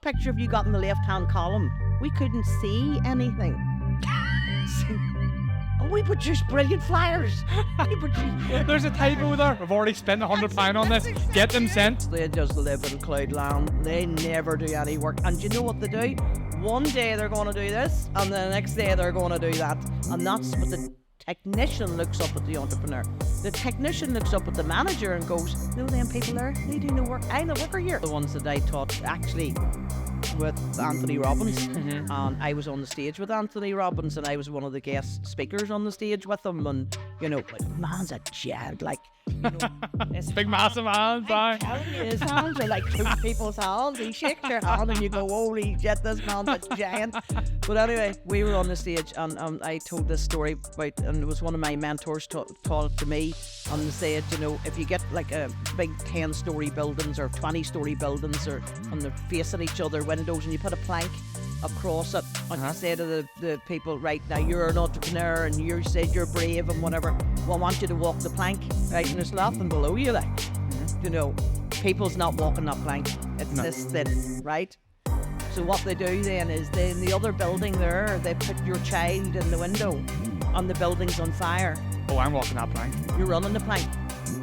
picture have you got in the left-hand column? We couldn't see anything. Oh, we produce brilliant flyers. There's a typo there. I've already spent £100 on this. Get them sent. They just live in cloudland. They never do any work. And you know what they do? One day they're going to do this, and the next day they're going to do that. And that's what the technician looks up at the entrepreneur. The technician looks up at the manager and goes, no, them people there, they do no work. I'm the worker here. The ones that I taught actually with Anthony Robbins, and I was on the stage with Anthony Robbins, and I was one of the guest speakers on the stage with him, and you know, man's a jag, like, you know, it's Big massive hands, I'm telling you, his hands are like two people's hands. He shakes your hand and you go, holy shit, this man's a giant. But anyway, we were on the stage, and I told this story about, and it was one of my mentors taught it to me, and they said, you know, if you get like a big 10-story buildings or 20-story buildings, or and they're facing each other windows, and you put a plank across it, and you say to the people, right, now you're an entrepreneur and you said you're brave and whatever, well, I want you to walk the plank, right, and there's nothing below you, like, you know, people's not walking that plank, it's this thin, right? So what they do then is they, in the other building there, they put your child in the window and the building's on fire. Oh, I'm walking that plank. You're running the plank.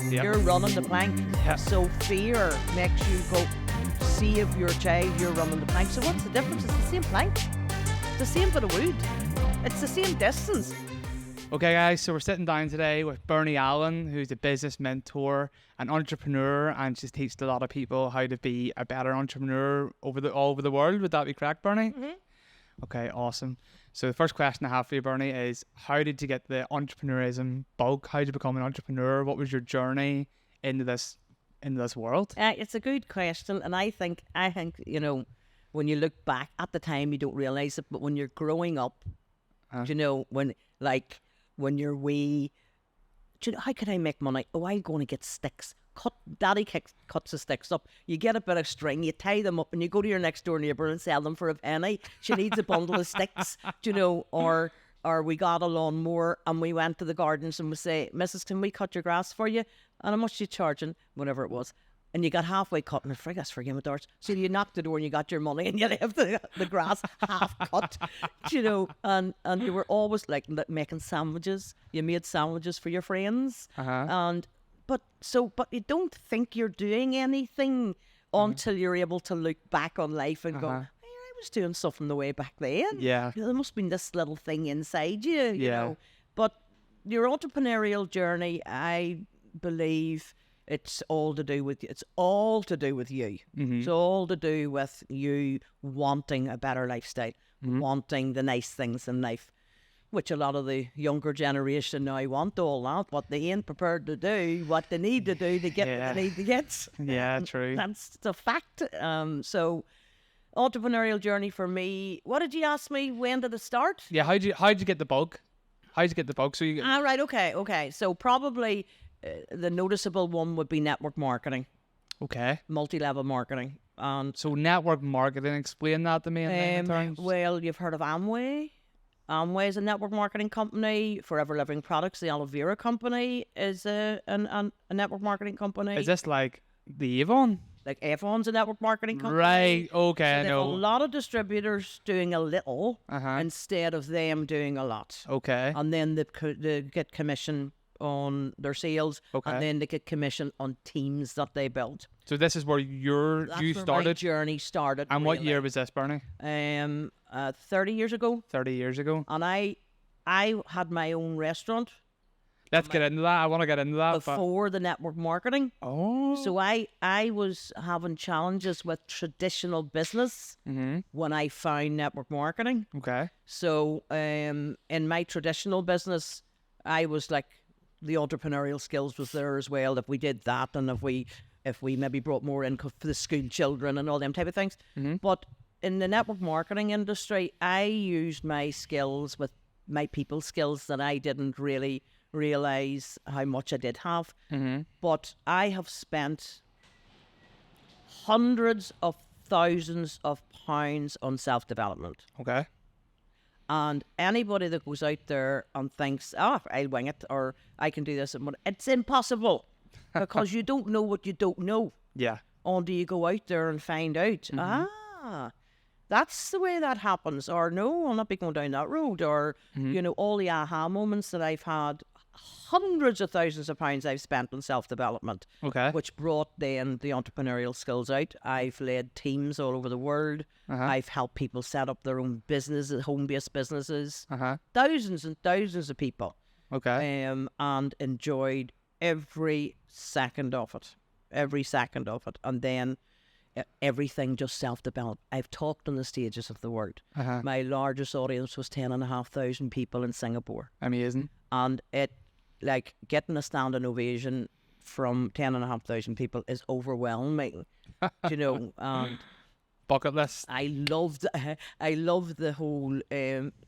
Yeah. You're running the plank. Yeah. So fear makes you go, save your child, you're running the plank. So what's the difference? It's the same plank. It's the same bit of wood. It's the same distance. Okay, guys, so we're sitting down today with Benie Allen, who's a business mentor, an entrepreneur, and she's teached a lot of people how to be a better entrepreneur all over the world. Would that be correct, Benie? Mm-hmm. Okay, awesome. So the first question I have for you, Benie, is how did you get the entrepreneurism bug? How did you become an entrepreneur? What was your journey into this world? It's a good question, and I think you know, when you look back at the time, you don't realize it, but when you're growing up, you know, when you're wee, you know, how could I make money? Oh, I'm going to get sticks. Daddy cuts the sticks up. You get a bit of string, you tie them up, and you go to your next door neighbour and sell them for a penny. She needs a bundle of sticks, you know, or we got a lawnmower and we went to the gardens and we say, Mrs., can we cut your grass for you? And how much are you charging? Whatever it was. And you got halfway cut, and that's for game of darts. So you knocked the door and you got your money and you left the grass half cut, you know. And you were always like making sandwiches. You made sandwiches for your friends. But you don't think you're doing anything until you're able to look back on life and go, hey, I was doing something the way back then. Yeah. You know, there must have been this little thing inside you, you Yeah. know. But your entrepreneurial journey, I believe it's all to do with you. It's all to do with you. It's all to do with you wanting a better lifestyle, wanting the nice things in life, which a lot of the younger generation now want all that, but they ain't prepared to do what they need to do to get what they need to get. Yeah, true. That's the fact. So, entrepreneurial journey for me. What did you ask me? When did it start? Yeah, how'd you get the bug? How'd you get the bug? So you Right, okay. So probably the noticeable one would be network marketing, okay. multi-level marketing. And So network marketing, explain that to me in terms. well, you've heard of Amway. Amway is a network marketing company. Forever Living Products, the aloe vera company, is a network marketing company. Is this like the Avon? Like Avon's a network marketing company. Right, okay, So I they have a know. lot of distributors doing a little Uh-huh. instead of them doing a lot. Okay. And then they get commission on their sales, Okay. and then they get commission on teams that they build. So this is where That's you where my started. journey started. And what really. year was this, Benie? 30 years ago. 30 years ago. And I had my own restaurant Let's get into that. I want to get into that. before the network marketing. Oh. So I was having challenges with traditional business when I found network marketing. Okay. So in my traditional business, I was like, the entrepreneurial skills was there as well. If we did that, and if we maybe brought more income for the school children and all them type of things. But in the network marketing industry, I used my skills with my people skills that I didn't really realize how much I did have. But I have spent hundreds of thousands of pounds on self-development. Okay. And anybody that goes out there and thinks, I'll wing it, or I can do this, it's impossible because you don't know what you don't know Yeah. until you go out there and find out. that's the way that happens. Or no, I'll not be going down that road. Or, all the aha moments that I've had, hundreds of thousands of pounds I've spent on self-development, which brought then the entrepreneurial skills out. I've led teams all over the world. I've helped people set up their own businesses, home-based businesses, thousands and thousands of people. And enjoyed every second of it. And then everything just self-developed. I've talked on the stages of the world. My largest audience was 10,500 people in Singapore. Amazing. And it, like, getting a standing ovation from 10,500 people is overwhelming. And bucket list. I loved the whole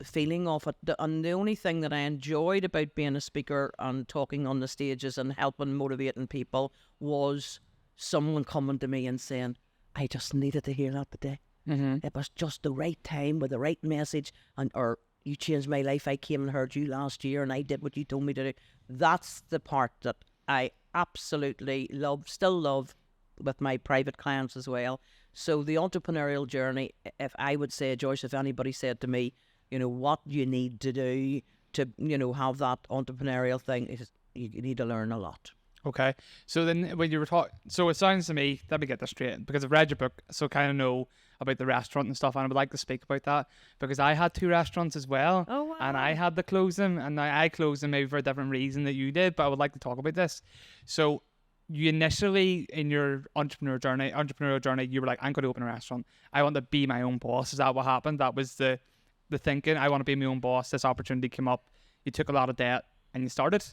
feeling of it. And the only thing that I enjoyed about being a speaker and talking on the stages and helping motivating people was someone coming to me and saying, I just needed to hear that today. It was just the right time with the right message, or you changed my life. I came and heard you last year and I did what you told me to do. That's the part that I absolutely still love with my private clients as well. So the entrepreneurial journey, if I would say, Joyce, if anybody said to me, what you need to do to, have that entrepreneurial thing, is you need to learn a lot. Okay. So then when you were talking, so it sounds to me, let me get this straight, because I've read your book, so kind of know about the restaurant and stuff, and I would like to speak about that, because I had 2 restaurants as well. Oh, wow. And I had to close them, and I closed them maybe for a different reason that you did, but I would like to talk about this. So you initially, in your entrepreneurial journey, you were like, I'm going to open a restaurant. I want to be my own boss. Is that what happened? That was the thinking. I want to be my own boss. This opportunity came up. You took a lot of debt and you started.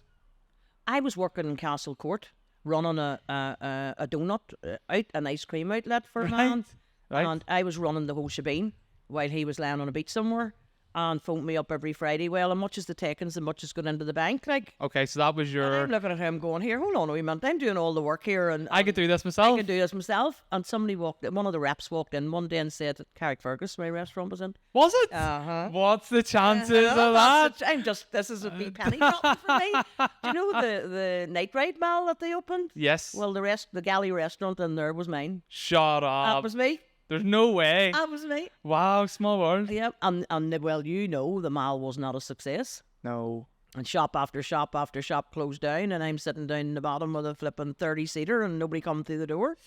I was working in Castle Court, running a donut an ice cream outlet for a man. Right. And I was running the whole shebang while he was laying on a beach somewhere, and phoned me up every Friday. Well, how much is the takings? How much is going into the bank? Like, okay, so that was and your. I'm looking at him going, here, hold on a wee minute. I'm doing all the work here, and I could do this myself. I can do this myself. And somebody one of the reps walked in one day and said, Carrickfergus, my restaurant was in. Was it? What's the chances of that? This is a wee penny dropping for me. Do you know the night ride mall that they opened? Yes. Well, the galley restaurant in there was mine. Shut up. That was me. There's no way. That was me. Wow, small world. Yep. And well, the mall was not a success. No. And shop after shop after shop closed down, and I'm sitting down in the bottom of the flipping 30-seater and nobody come through the door.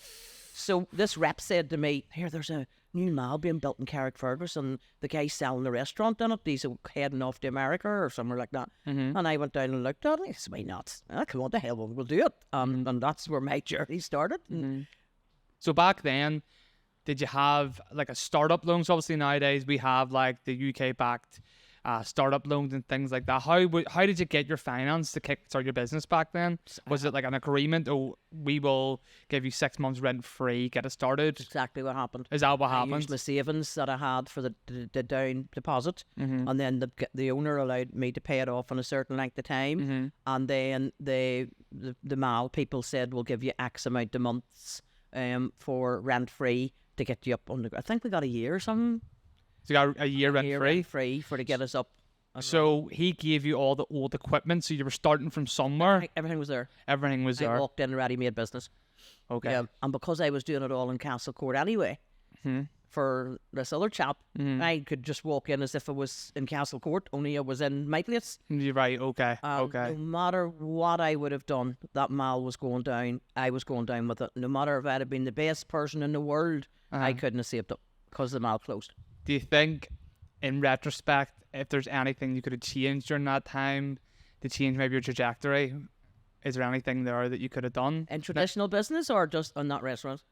So this rep said to me, here, there's a new mall being built in Carrickfergus, and the guy's selling the restaurant in it. He's heading off to America or somewhere like that. And I went down and looked at it. I said, why not? Come on, the hell, we'll do it. And that's where my journey started. So back then, did you have like a startup loan? So obviously nowadays we have like the UK backed startup loans and things like that. How did you get your finance to kickstart your business back then? Was it like an agreement? Oh, we will give you 6 months rent free, get it started. Exactly what happened. Is that what I happened? used my savings that I had for the down deposit, and then the owner allowed me to pay it off in a certain length of time, and then the mall people said we'll give you X amount of months for rent free to get you up on I think we got a year or something. So you got a year rent free to get us up. So he gave you all the old equipment, so you were starting from somewhere. Everything was there. Everything was there. I walked in a ready-made business. Okay. Yeah, and because I was doing it all in Castle Court anyway, for this other chap, I could just walk in as if I was in Castle Court, only I was in my place. You're right. Okay. Okay. No matter what I would have done, that mall was going down. I was going down with it. No matter if I'd have been the best person in the world, I couldn't have saved it because the mall closed. Do you think, in retrospect, if there's anything you could have changed during that time to change maybe your trajectory, is there anything there that you could have done? In traditional business or just on that restaurant?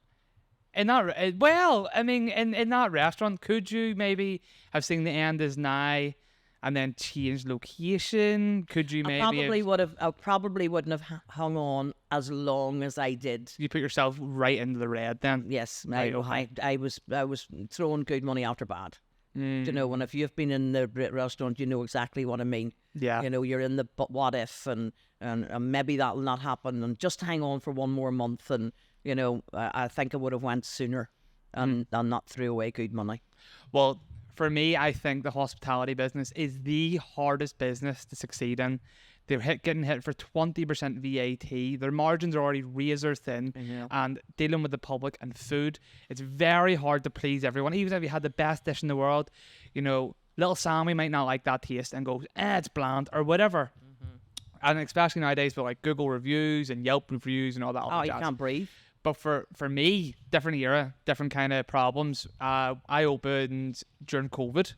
In that, well, I mean, in that restaurant, could you maybe have seen the end is nigh and then change location? Could you maybe? I probably wouldn't have hung on as long as I did. You put yourself right into the red then. Yes, Right, okay. I was throwing good money after bad. You know, and if you've been in the restaurant, you know exactly what I mean. Yeah. You know, you're in the but what if and maybe that'll not happen, and just hang on for one more month, and you know, I think I would have went sooner and not threw away good money. Well, for me, I think the hospitality business is the hardest business to succeed in. They're getting hit for 20% VAT. Their margins are already razor thin, and dealing with the public and food, it's very hard to please everyone. Even if you had the best dish in the world, you know, little Sammy might not like that taste and go, it's bland or whatever. And especially nowadays with like Google reviews and Yelp reviews and all that. Oh, you can't breathe. But for me, different era, different kind of problems. I opened during COVID.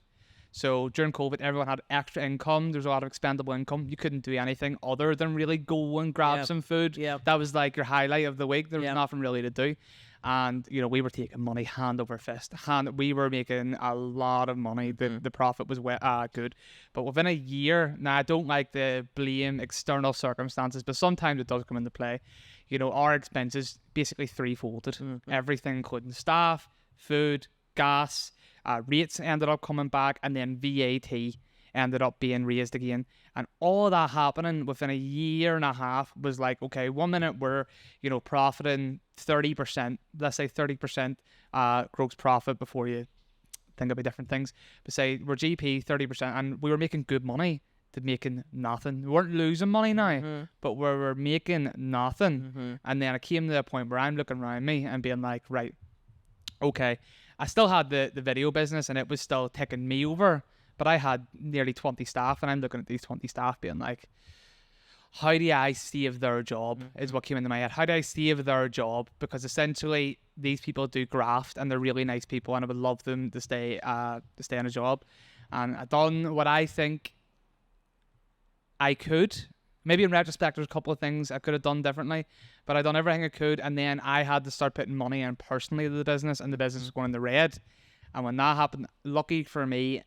So during COVID, everyone had extra income. There was a lot of expendable income. You couldn't do anything other than really go and grab some food. That was like your highlight of the week. There was nothing really to do. And, you know, we were taking money hand over fist. We were making a lot of money. The profit was good. But within a year, now I don't like to blame external circumstances, but sometimes it does come into play. You know, our expenses basically threefolded. Everything, including staff, food, gas, rates ended up coming back, and then VAT ended up being raised again. And all that happening within a year and a half was like, okay, 1 minute we're, you know, profiting 30%, let's say 30% gross profit before you think about different things. But say we're GP 30%, and we were making good money to making nothing. We weren't losing money now, but we were making nothing. And then it came to the point where I'm looking around me and being like, right, okay, I still had the video business and it was still taking me over, but I had nearly 20 staff, and I'm looking at these 20 staff being like, how do I save their job is what came into my head. How do I save their job? Because essentially these people do graft and they're really nice people, and I would love them to stay on a job. And I've done what I think I could. Maybe in retrospect, there's a couple of things I could have done differently, but I done everything I could, and then I had to start putting money in personally to the business, and the business was going in the red. And when that happened, lucky for me,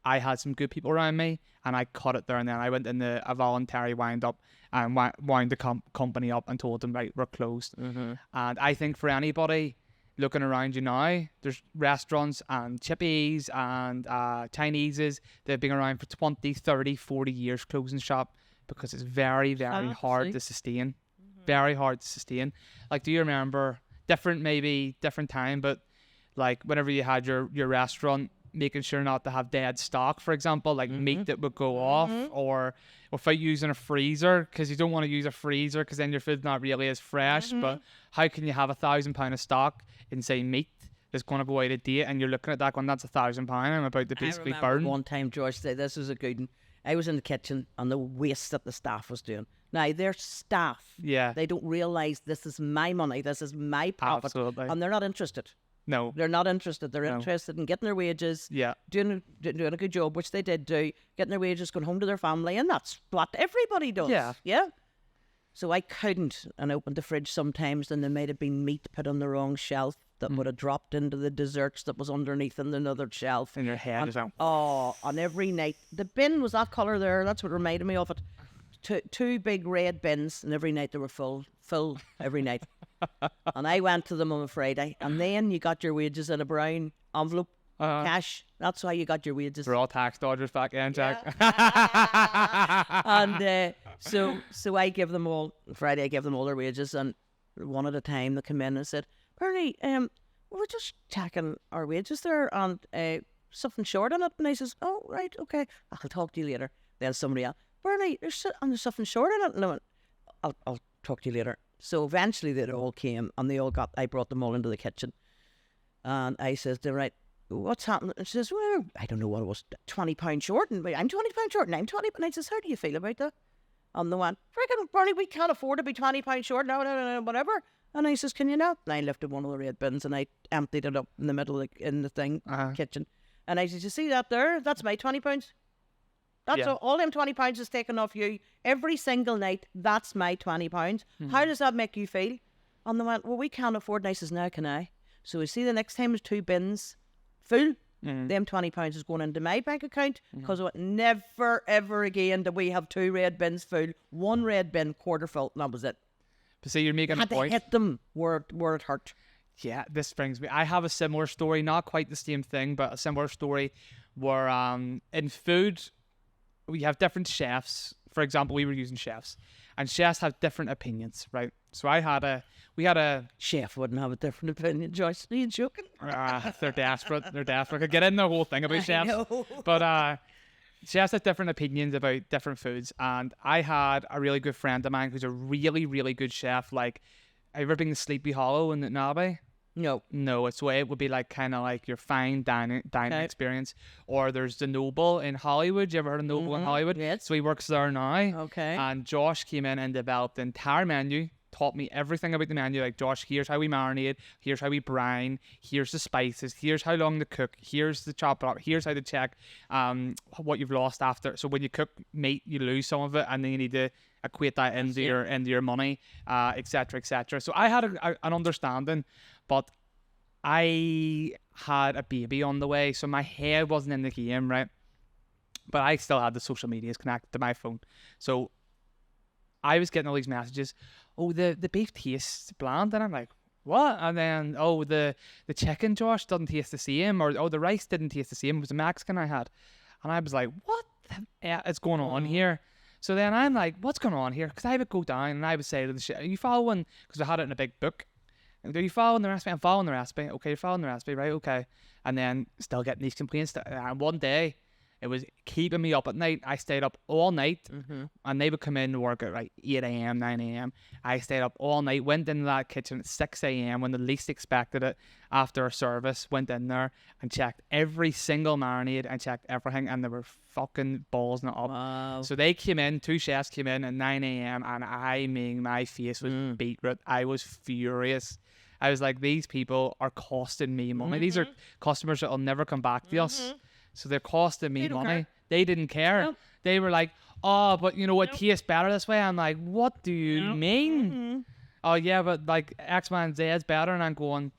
I had some good people around me, and I cut it there and then. I went in a voluntary wind up and wound the company up and told them, right, we're closed. And I think for anybody looking around you now, there's restaurants and chippies and Chineses that have been around for 20, 30, 40 years closing shop, because it's very, very hard to sustain. Very hard to sustain. Like, do you remember, different time, but like whenever you had your restaurant, making sure not to have dead stock, for example, like meat that would go off, or without using a freezer, because you don't want to use a freezer because then your food's not really as fresh. But how can you have £1,000 of stock in, say, meat that's going to go out of date, and you're looking at that going, that's £1,000 I'm about to basically burn. One time, George, this is a good one. I was in the kitchen and the waste that the staff was doing. Now, they're staff. Yeah. They don't realise this is my money, this is my profit. Absolutely. And they're not interested. No. They're not interested. They're interested in getting their wages, doing a good job, which they did do, getting their wages, going home to their family, and that's what everybody does. Yeah. So I couldn't, and I opened the fridge sometimes, and there might have been meat put on the wrong shelf that would have dropped into the desserts that was underneath in another shelf. In your head as well. Oh, and every night, the bin was that colour there, that's what reminded me of it. Two big red bins, and every night they were full every night. And I went to them on a Friday, and then you got your wages in a brown envelope, cash. That's how you got your wages. We're all tax dodgers back in, Jack. And so I give them all, Friday I give them all their wages, and one at a time they come in and said, Bernie, we're just checking our wages there, and something short on it. And I says, oh, right, okay, I'll talk to you later. Then somebody else, Bernie, there's something short on it. And I went, I'll talk to you later. So eventually they all came, and I brought them all into the kitchen. And I says, right, what's happening? And she says, well, I don't know what it was, £20 short. And I'm £20 short, and I'm 20. And I says, how do you feel about that? And they went, freaking Bernie, we can't afford to be £20 short. No, whatever. And I says, can you not? And I lifted one of the red bins and I emptied it up in the middle of in the kitchen. And I said, you see that there? That's my £20. That's all them £20 is taken off you every single night. That's my £20. How does that make you feel? And they went, well, we can't afford. And I says, now can I? So we see the next time there's 2 bins full. Them £20 is going into my bank account, because never ever again do we have 2 red bins full. 1 red bin quarter full, and that was it. But see, you're making a point. Had to hit them where it hurt. Yeah, this brings me. I have a similar story, not quite the same thing, but a similar story where in food we have different chefs. For example, we were using chefs, and chefs have different opinions, right? So we had a chef wouldn't have a different opinion, Joyce. Are you joking? They're desperate. I could get in the whole thing about chefs, but chefs have different opinions about different foods, and I had a really good friend of mine who's a really, really good chef. Like, have you ever been to Sleepy Hollow in Newry? No, it's way it would be like kind of like your fine dining experience. Or there's the Noble in Hollywood. You ever heard of Noble in Hollywood? Yes. So he works there now. Okay. And Josh came in and developed the entire menu, taught me everything about the menu. Like, Josh, here's how we marinate, here's how we brine, here's the spices, here's how long to cook, here's the chop up, here's how to check what you've lost after. So when you cook meat, you lose some of it, and then you need to equate that into your money, etc., etc. So I had an understanding, but I had a baby on the way, so my head wasn't in the game, right? But I still had the social medias connected to my phone, so I was getting all these messages. Oh, the beef tastes bland, and I'm like, what? And then, oh, the chicken, Josh, doesn't taste the same, or oh, the rice didn't taste the same. It was a Mexican I had, and I was like, what is going on here? So then I'm like, what's going on here? Because I would go down and I would say to the chef, are you following? Because I had it in a big book. Are you following the recipe? I'm following the recipe. Okay, you're following the recipe, right? Okay. And then still getting these complaints. And one day, it was keeping me up at night. I stayed up all night, and they would come in to work at like 8 a.m., 9 a.m. I stayed up all night, went into that kitchen at 6 a.m. when the least expected it after a service, went in there and checked every single marinade and checked everything, and they were fucking balls not up. Wow. So they came in, 2 chefs came in at 9 a.m. and I mean, my face was beetroot. I was furious. I was like, these people are costing me money. These are customers that will never come back to us. So they're costing me money. Care. They didn't care. Nope. They were like, oh, but you know what, tastes better this way. I'm like, what do you mean? Oh yeah, but like X, Y, and Z is better. And I'm going,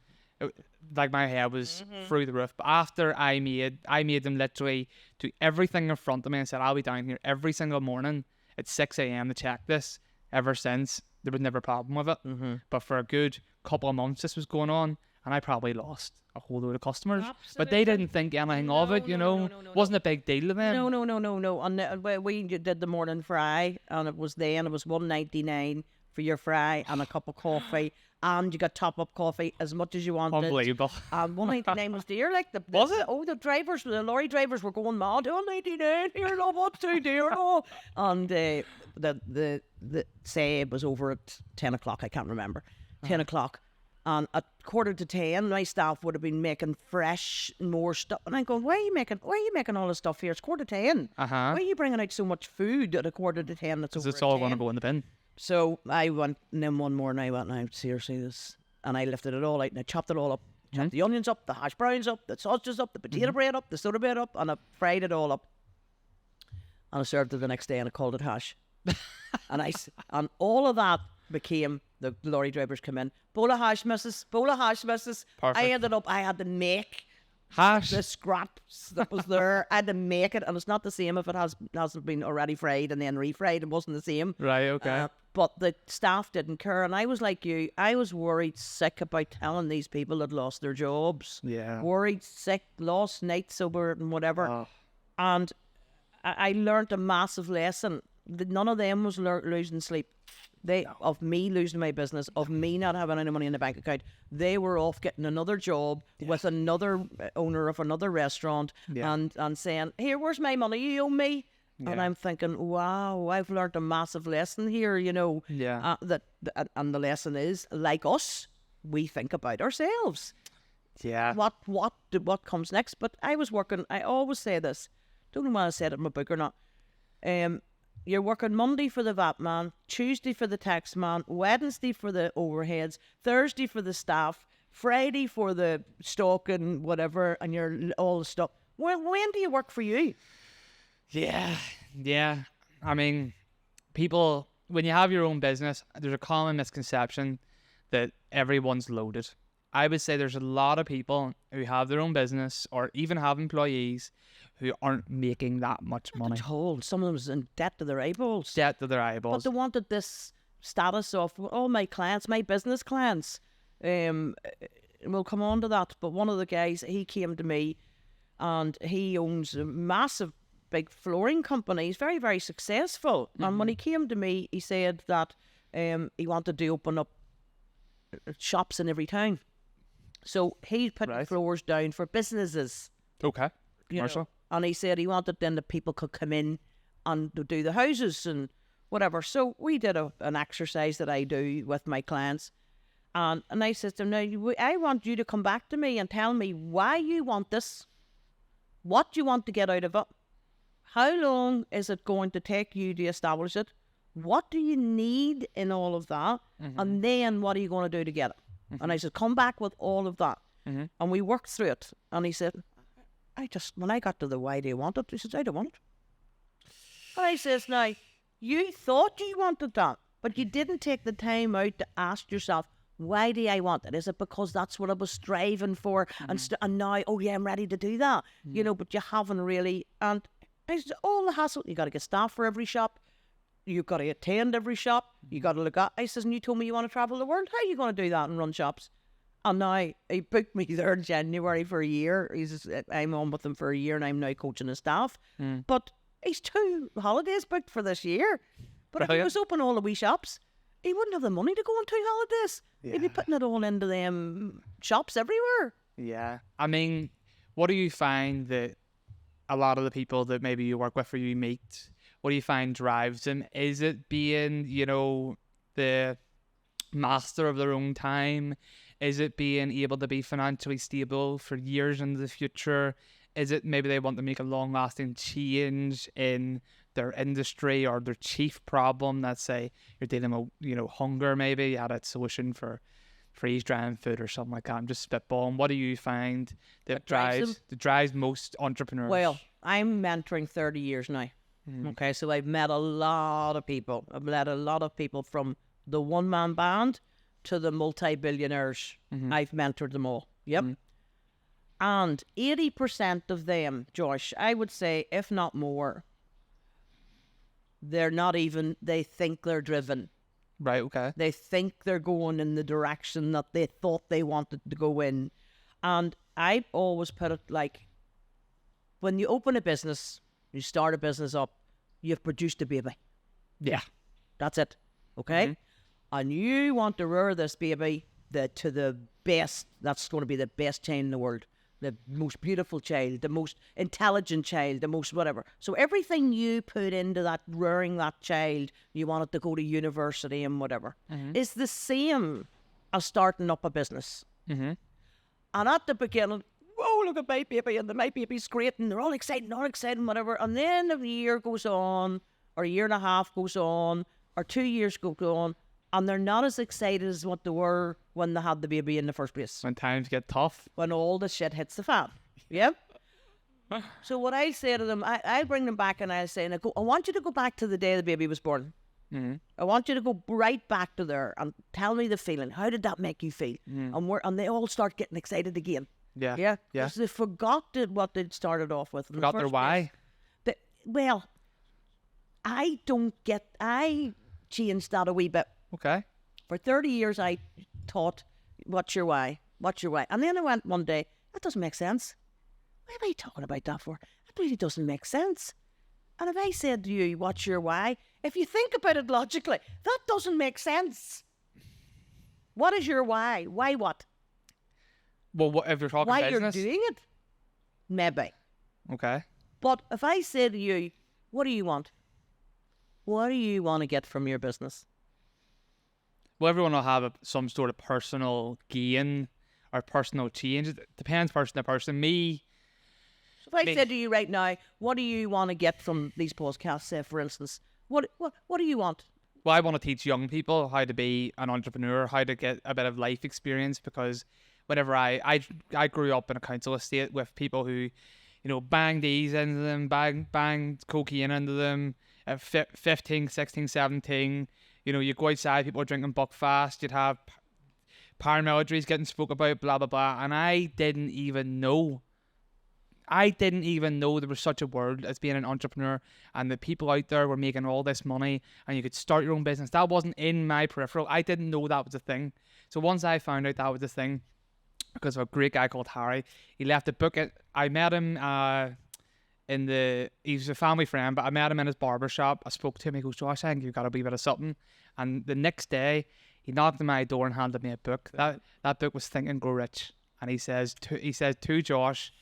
like my head was through the roof. But after I made them literally do everything in front of me and said, I'll be down here every single morning at 6 a.m. to check this. Ever since, there was never a problem with it. But for a good couple of months, this was going on, and I probably lost a whole load of customers. Absolutely. But they didn't think anything of it, you know. Wasn't a big deal to them. No. And we did the morning fry, and it was $1.99 for your fry and a cup of coffee, and you got top up coffee as much as you wanted. Unbelievable. $1.99 was dear. Like Was it? Oh, the lorry drivers were going mad. $1.99 here, no, what's too dear, no. And the say it was over at 10 o'clock. I can't remember. 10 o'clock. And at 9:45, my staff would have been making fresh more stuff. And I'm going, why are you making all this stuff here? It's 10:15. Why are you bringing out so much food at 9:45? That's over. It's all going to go in the bin. So I went, and then one morning I went, now seriously, this, and I lifted it all out and I chopped it all up. Chopped the onions up, the hash browns up, the sausages up, the potato bread up, the soda bread up, and I fried it all up. And I served it the next day and I called it hash. and all of that became, the lorry drivers come in, bowl of hash, missus. Perfect. I had to make Hash. the scraps that was there. I had to make it, and it's not the same if it hasn't been already fried and then refried. It wasn't the same. Right, okay. But the staff didn't care, and I was like you. I was worried sick about telling these people that lost their jobs. Yeah. Worried sick, lost nights over it and whatever. Oh. And I learned a massive lesson. None of them was losing sleep. Of me losing my business, of me not having any money in the bank account. They were off getting another job with another owner of another restaurant and saying, here, where's my money? You owe me. Yeah. And I'm thinking, wow, I've learned a massive lesson here, you know. Yeah. And the lesson is, like us, we think about ourselves. Yeah. What comes next? But I was working, I always say this, don't know why I said it in my book or not. You're working Monday for the VAT man, Tuesday for the tax man, Wednesday for the overheads, Thursday for the staff, Friday for the stock and whatever, and you're all the stuff. When do you work for you? Yeah. I mean, people, when you have your own business, there's a common misconception that everyone's loaded. I would say there's a lot of people who have their own business or even have employees who aren't making that much money. Told some of them's in debt to their eyeballs. Debt to their eyeballs. But they wanted this status of all my clients, my business clients. We'll come on to that. But one of the guys, he came to me, and he owns a massive, big flooring company. He's very, very successful. And when he came to me, he said that he wanted to open up shops in every town. So he put floors down for businesses. Okay. Commercial. And he said he wanted then the people could come in and do the houses and whatever. So we did an exercise that I do with my clients. And I said to him, now, I want you to come back to me and tell me why you want this, what you want to get out of it, how long is it going to take you to establish it, what do you need in all of that, and then what are you going to do to get it? And I said, come back with all of that. And we worked through it. And he said, when I got to the why do you want it, he says, I don't want it. And I says, now, you thought you wanted that, but you didn't take the time out to ask yourself, why do I want it? Is it because that's what I was striving for? And now, oh yeah, I'm ready to do that. You know, but you haven't really. And I said, all the hassle, you got to get staff for every shop. You've got to attend every shop. You got to look at. I says, and you told me you want to travel the world. How are you going to do that and run shops? And now he booked me there in January for a year. I'm on with him for a year and I'm now coaching his staff. But he's 2 holidays booked for this year. But if he was open all the wee shops, he wouldn't have the money to go on 2 holidays. Yeah. He'd be putting it all into them shops everywhere. Yeah. I mean, what do you find that a lot of the people that maybe you work with or you meet, what do you find drives them? Is it being, you know, the master of their own time? Is it being able to be financially stable for years into the future? Is it maybe they want to make a long-lasting change in their industry or their chief problem? Let's say you're dealing with, you know, hunger. Maybe you had a solution for freeze-drying food or something like that. I'm just spitballing. What do you find that drives most entrepreneurs? Well, I'm mentoring 30 years now. Okay, so I've met a lot of people. I've met a lot of people from the one-man band to the multi-billionaires. I've mentored them all. Yep. And 80% of them, Josh, I would say, if not more, they think they're driven. Right, okay. They think they're going in the direction that they thought they wanted to go in. And I always put it like, when you open a business, you start a business up, you've produced a baby. Yeah. That's it. Okay? And you want to rear this baby to the best, that's going to be the best child in the world. The most beautiful child, the most intelligent child, the most whatever. So everything you put into that, rearing that child, you want it to go to university and whatever, is the same as starting up a business. And at the beginning, whoa, look at my baby, and my baby's great, and they're all excited, whatever. And then if a year goes on, or a year and a half goes on, or 2 years go on, and they're not as excited as what they were when they had the baby in the first place. When times get tough. When all the shit hits the fan. Yep. So what I say to them, I bring them back and I say, I want you to go back to the day the baby was born. I want you to go right back to there and tell me the feeling. How did that make you feel? And they all start getting excited again. Yeah. Yeah. Because they forgot what they'd started off with. Forgot their why. Well, I changed that a wee bit. Okay. For 30 years, I taught, what's your why? What's your why? And then I went one day, that doesn't make sense. Why am I talking about that for? That really doesn't make sense. And if I said to you, what's your why? If you think about it logically, that doesn't make sense. What is your why? Why what? Well, what if you're talking why business? You're doing it? Maybe. Okay. But if I say to you, what do you want? What do you want to get from your business? Well, everyone will have some sort of personal gain or personal change. It depends person to person. Me. So if I said to you right now, what do you want to get from these podcasts, say, for instance? What do you want? Well, I want to teach young people how to be an entrepreneur, how to get a bit of life experience, because whenever I grew up in a council estate with people who, you know, banged these into them, banged cocaine into them at 15, 16, 17. You know, you go outside, people are drinking Buckfast, you'd have paramilitaries getting spoke about, blah, blah, blah. And I didn't even know there was such a word as being an entrepreneur, and the people out there were making all this money and you could start your own business. That wasn't in my peripheral. I didn't know that was a thing. So once I found out that was a thing, because of a great guy called Harry, he left a book. I met him he was a family friend, but I met him in his barber shop. I spoke to him. He goes, Josh, I think you've got a wee bit of something. And the next day, he knocked on my door and handed me a book. That book was Think and Grow Rich. And he says to Josh,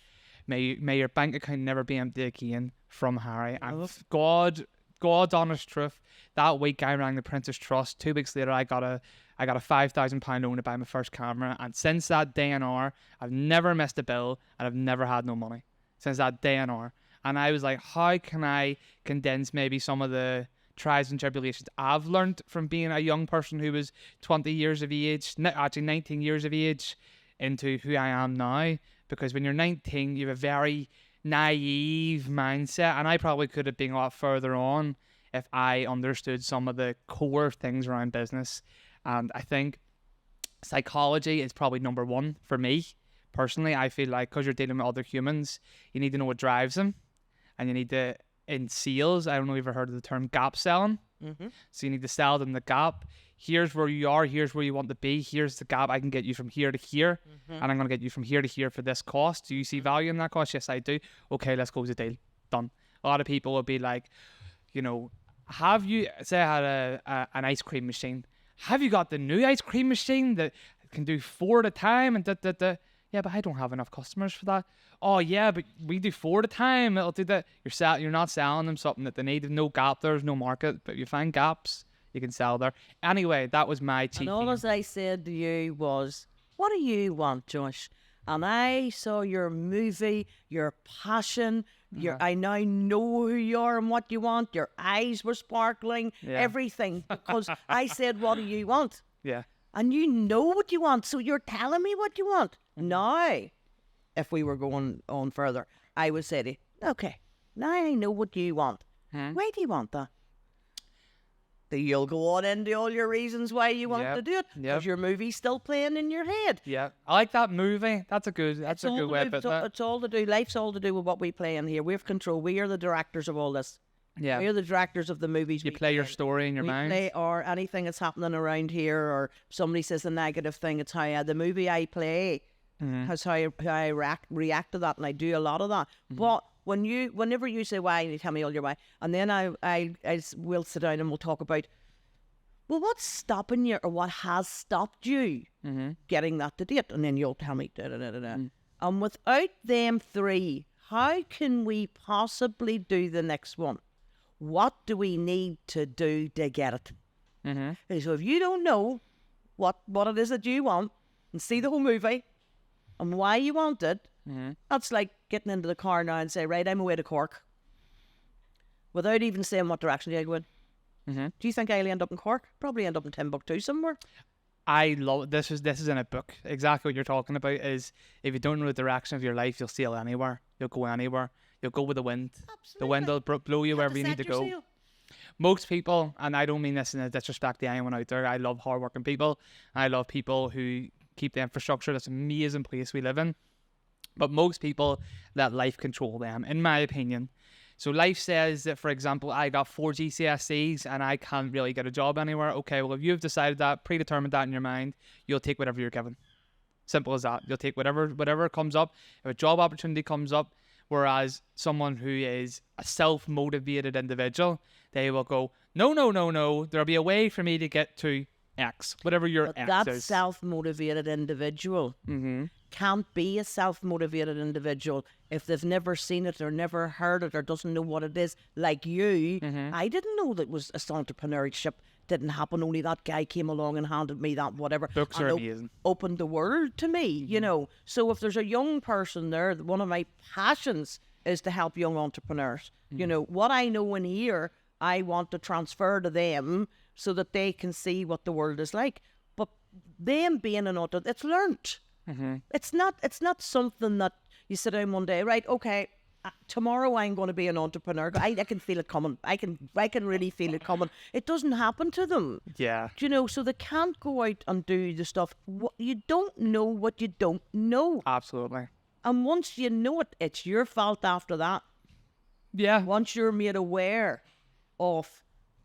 May your bank account never be empty again, from Harry. And God's honest truth, that week I rang the Prince's Trust. 2 weeks later, I got a £5,000 loan to buy my first camera. And since that day and hour, I've never missed a bill and I've never had no money. Since that day and hour. And I was like, how can I condense maybe some of the trials and tribulations I've learned from being a young person who was 20 years of age, actually 19 years of age, into who I am now? Because when you're 19, you have a very naive mindset, and I probably could have been a lot further on if I understood some of the core things around business. And I think psychology is probably number one for me. Personally, I feel like because you're dealing with other humans, you need to know what drives them. And you need to, in sales, I don't know if you've ever heard of the term gap selling. So you need to sell them the gap. Here's where you are. Here's where you want to be. Here's the gap. I can get you from here to here. And I'm going to get you from here to here for this cost. Do you see value in that cost? Yes, I do. Okay, let's close the deal. Done. A lot of people will be like, you know, have you, say I had an ice cream machine. Have you got the new ice cream machine that can do 4 at a time? And yeah, but I don't have enough customers for that. Oh yeah, but we do 4 at a time. It'll do that. You're not selling them something that they need. There's no gap. There's no market. But if you find gaps, you can sell there. Anyway, that was my chief. And all as I said to you was, what do you want, Josh? And I saw your movie, your passion, I now know who you are and what you want. Your eyes were sparkling, everything. Because I said, what do you want? Yeah. And you know what you want, so you're telling me what you want. Now, if we were going on further, I would say to you, okay, now I know what you want. Why do you want that? You'll go on into all your reasons why you want to do it, because your movie's still playing in your head. Yeah, I like that movie. That's a good way of putting it. It's all to do. Life's all to do with what we play in here. We have control. We are the directors of all this. Yeah, we are the directors of the movies. You play your story in your mind. Play, or anything that's happening around here, or somebody says a negative thing. It's how the movie I play. How I react to that, and I do a lot of that. But whenever you say why, and you tell me all your why, and then I will sit down and we'll talk about, well, what's stopping you, or what has stopped you getting that to date, and then you'll tell me And without them three, how can we possibly do the next one? What do we need to do to get it? And so if you don't know what it is that you want, and see the whole movie and why you want it, that's like getting into the car now and say, right, I'm away to Cork, without even saying what direction you're going. Do you think I'll end up in Cork? Probably end up in Timbuktu somewhere. I love this is in a book. Exactly what you're talking about is, if you don't know the direction of your life, you'll sail anywhere. You'll go anywhere. You'll go with the wind. Absolutely. The wind will blow you wherever you need to go. Sail. Most people, and I don't mean this in a disrespect to anyone out there, I love hardworking people. I love people who keep the infrastructure. That's an amazing place we live in. But most people let life control them, in my opinion. So life says that, for example, I got 4 GCSEs and I can't really get a job anywhere. Okay, well, if you've decided that, predetermined that in your mind, you'll take whatever you're given. Simple as that. You'll take whatever comes up. If a job opportunity comes up, whereas someone who is a self-motivated individual, they will go, no, there'll be a way for me to get to X, whatever your X that is. Self-motivated individual can't be a self-motivated individual if they've never seen it or never heard it or doesn't know what it is. Like you, I didn't know that was entrepreneurship didn't happen. Only that guy came along and handed me that whatever. Books are amazing. Opened the world to me, you know. So if there's a young person there, one of my passions is to help young entrepreneurs. You know, what I know in here, I want to transfer to them so that they can see what the world is like. But them being an entrepreneur, it's learnt. It's not something that you sit down one day, right, okay, tomorrow I'm going to be an entrepreneur. I can feel it coming. I can really feel it coming. It doesn't happen to them. Yeah. You know, so they can't go out and do the stuff. You don't know what you don't know. Absolutely. And once you know it, it's your fault after that. Yeah. Once you're made aware of,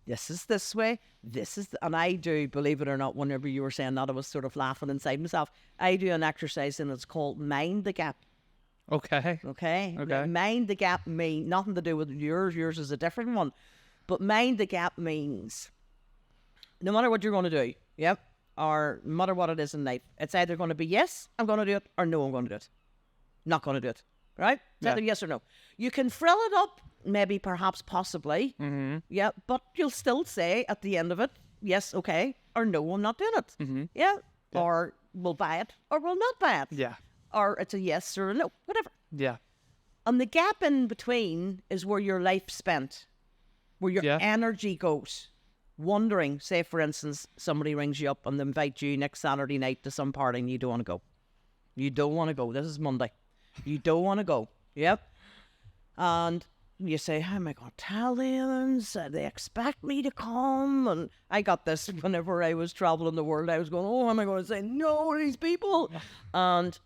this is this way, and I do, believe it or not, whenever you were saying that, I was sort of laughing inside myself. I do an exercise and it's called Mind the Gap. Okay. Mind the gap means nothing to do with yours. Yours is a different one. But mind the gap means no matter what you're going to do, or no matter what it is in life, it's either going to be yes, I'm going to do it, or no, I'm going to do it. Not going to do it. right? Is Yeah. that a yes or no? You can frill it up, maybe, perhaps, possibly. Yeah, but you'll still say at the end of it, yes, okay, or no, I'm not doing it. Yeah, or we'll buy it, or we'll not buy it. Yeah. Or it's a yes or a no, whatever. Yeah. And the gap in between is where your life's spent, where your energy goes. Wondering, say, for instance, somebody rings you up and they invite you next Saturday night to some party and you don't want to go. You don't want to go. This is Monday. You don't want to go. Yep. And you say, how am I going to tell them? They expect me to come. And I got this whenever I was traveling the world. I was going, oh, am I going to say no to these people? And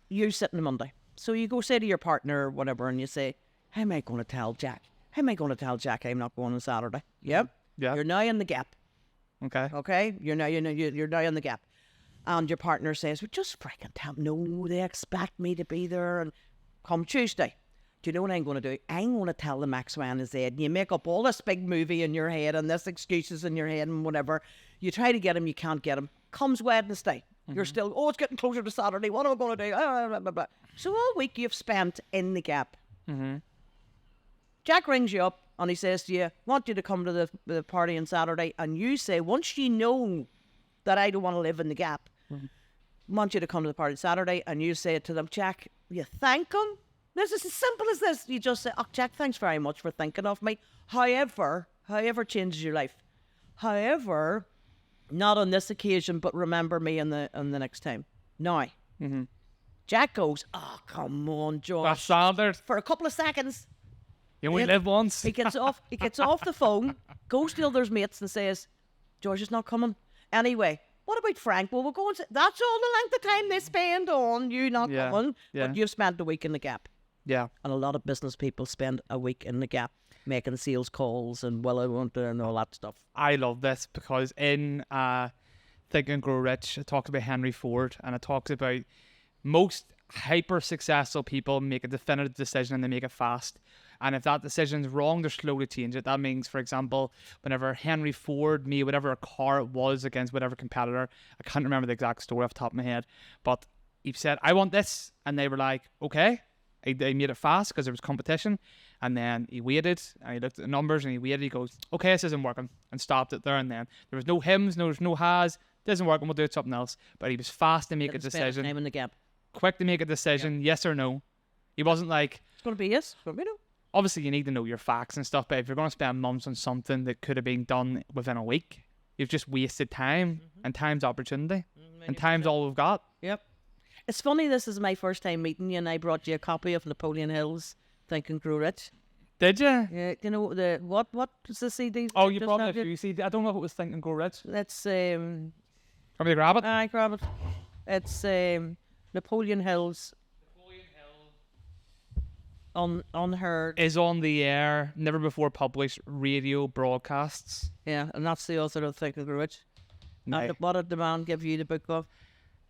you sit on Monday. So you go say to your partner or whatever and you say, how am I going to tell Jack? How am I going to tell Jack I'm not going on Saturday? Yep. Yeah. You're now in the gap. Okay. Okay? You're now in the gap. And your partner says, well, just freaking tell them, no, they expect me to be there. And come Tuesday, do you know what I'm going to do? I'm going to tell them X, Y, and Z. And you make up all this big movie in your head and this excuses in your head and whatever. You try to get them, you can't get them. Comes Wednesday, you're still, oh, it's getting closer to Saturday. What am I going to do? Blah, blah, blah. So all week you've spent in the gap. Jack rings you up and he says to you, want you to come to the party on Saturday. And you say, once you know that I don't want to live in the gap, want you to come to the party Saturday. And you say it to them, Jack, you thank him. This is as simple as this. You just say, oh, Jack, thanks very much for thinking of me. However changes your life. However, not on this occasion, but remember me in the next time. Now, Jack goes, oh, come on, George. That's standard. For a couple of seconds. You only live once. He gets off the phone, goes to the other's mates and says, George is not coming. Anyway, what about Frank? Well, we're going to... That's all the length of time they spend on you not coming. But you've spent a week in the gap. Yeah. And a lot of business people spend a week in the gap making sales calls and I want to and all that stuff. I love this because in Think and Grow Rich, it talks about Henry Ford and it talks about most hyper successful people make a definitive decision and they make it fast. And if that decision's wrong, they're slow to change it. That means, for example, whenever Henry Ford made whatever car it was against whatever competitor, I can't remember the exact story off the top of my head, but he said, I want this. And they were like, okay. They made it fast because there was competition. And then he waited and he looked at the numbers and he waited. He goes, okay, this isn't working, and stopped it there and then. There was no hims, there was no has. It isn't working, we'll do something else. But he was fast to make a decision. Time in the gap. Quick to make a decision, yes or no. He wasn't like... It's going to be yes, it's going to be no. Obviously, you need to know your facts and stuff, but if you're going to spend months on something that could have been done within a week, you've just wasted time, and time's opportunity, and time's all we've got. Yep. It's funny, this is my first time meeting you, and I brought you a copy of Napoleon Hill's Think and Grow Rich. Did you? Yeah, you know, what was the CD? Oh, you brought me a few CD. I don't know if it was Think and Grow Rich. Let's, Want me to grab it? I grab it. It's Napoleon Hill's Unheard. Is on the air, never before published radio broadcasts. Yeah, and that's the author of Think and Grow Rich. No. And what did the man give you the book of?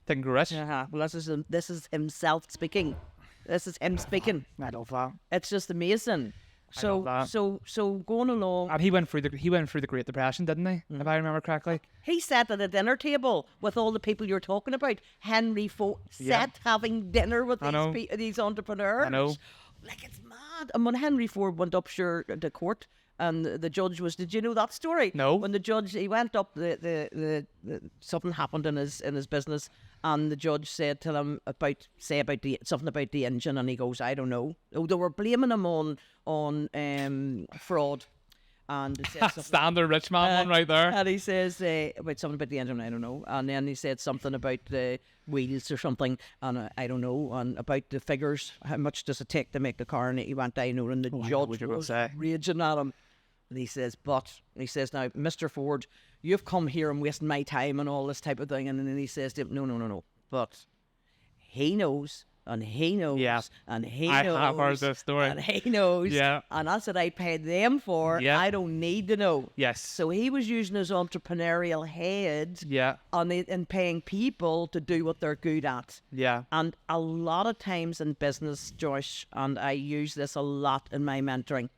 Think and Grow Rich. Well, this is himself speaking. This is him speaking. I love that. It's just amazing. So going along. And he went through the Great Depression, didn't he? If I remember correctly. He sat at a dinner table with all the people you're talking about. Henry Ford sat having dinner with these entrepreneurs. I know. Like, it's mad. And when Henry Ford went up to court, and the judge was, did you know that story? No. When the judge, he went up, the something happened in his business, and the judge said to him something about the engine, and he goes, I don't know. Oh, they were blaming him on fraud. And he said standard rich man one right there. And he says about something about the engine, I don't know. And then he said something about the wheels or something, and I don't know. And about the figures, how much does it take to make the car? And he went, I know. And the judge was raging at him. And he says, now, Mr. Ford, you've come here and wasting my time and all this type of thing. And then he says to him, no. But he knows. And he knows, and he knows. I have heard this story. And he knows. Yeah. And that's what I paid them for. Yeah. I don't need to know. Yes. So he was using his entrepreneurial head in paying people to do what they're good at. Yeah. And a lot of times in business, Josh, and I use this a lot in my mentoring,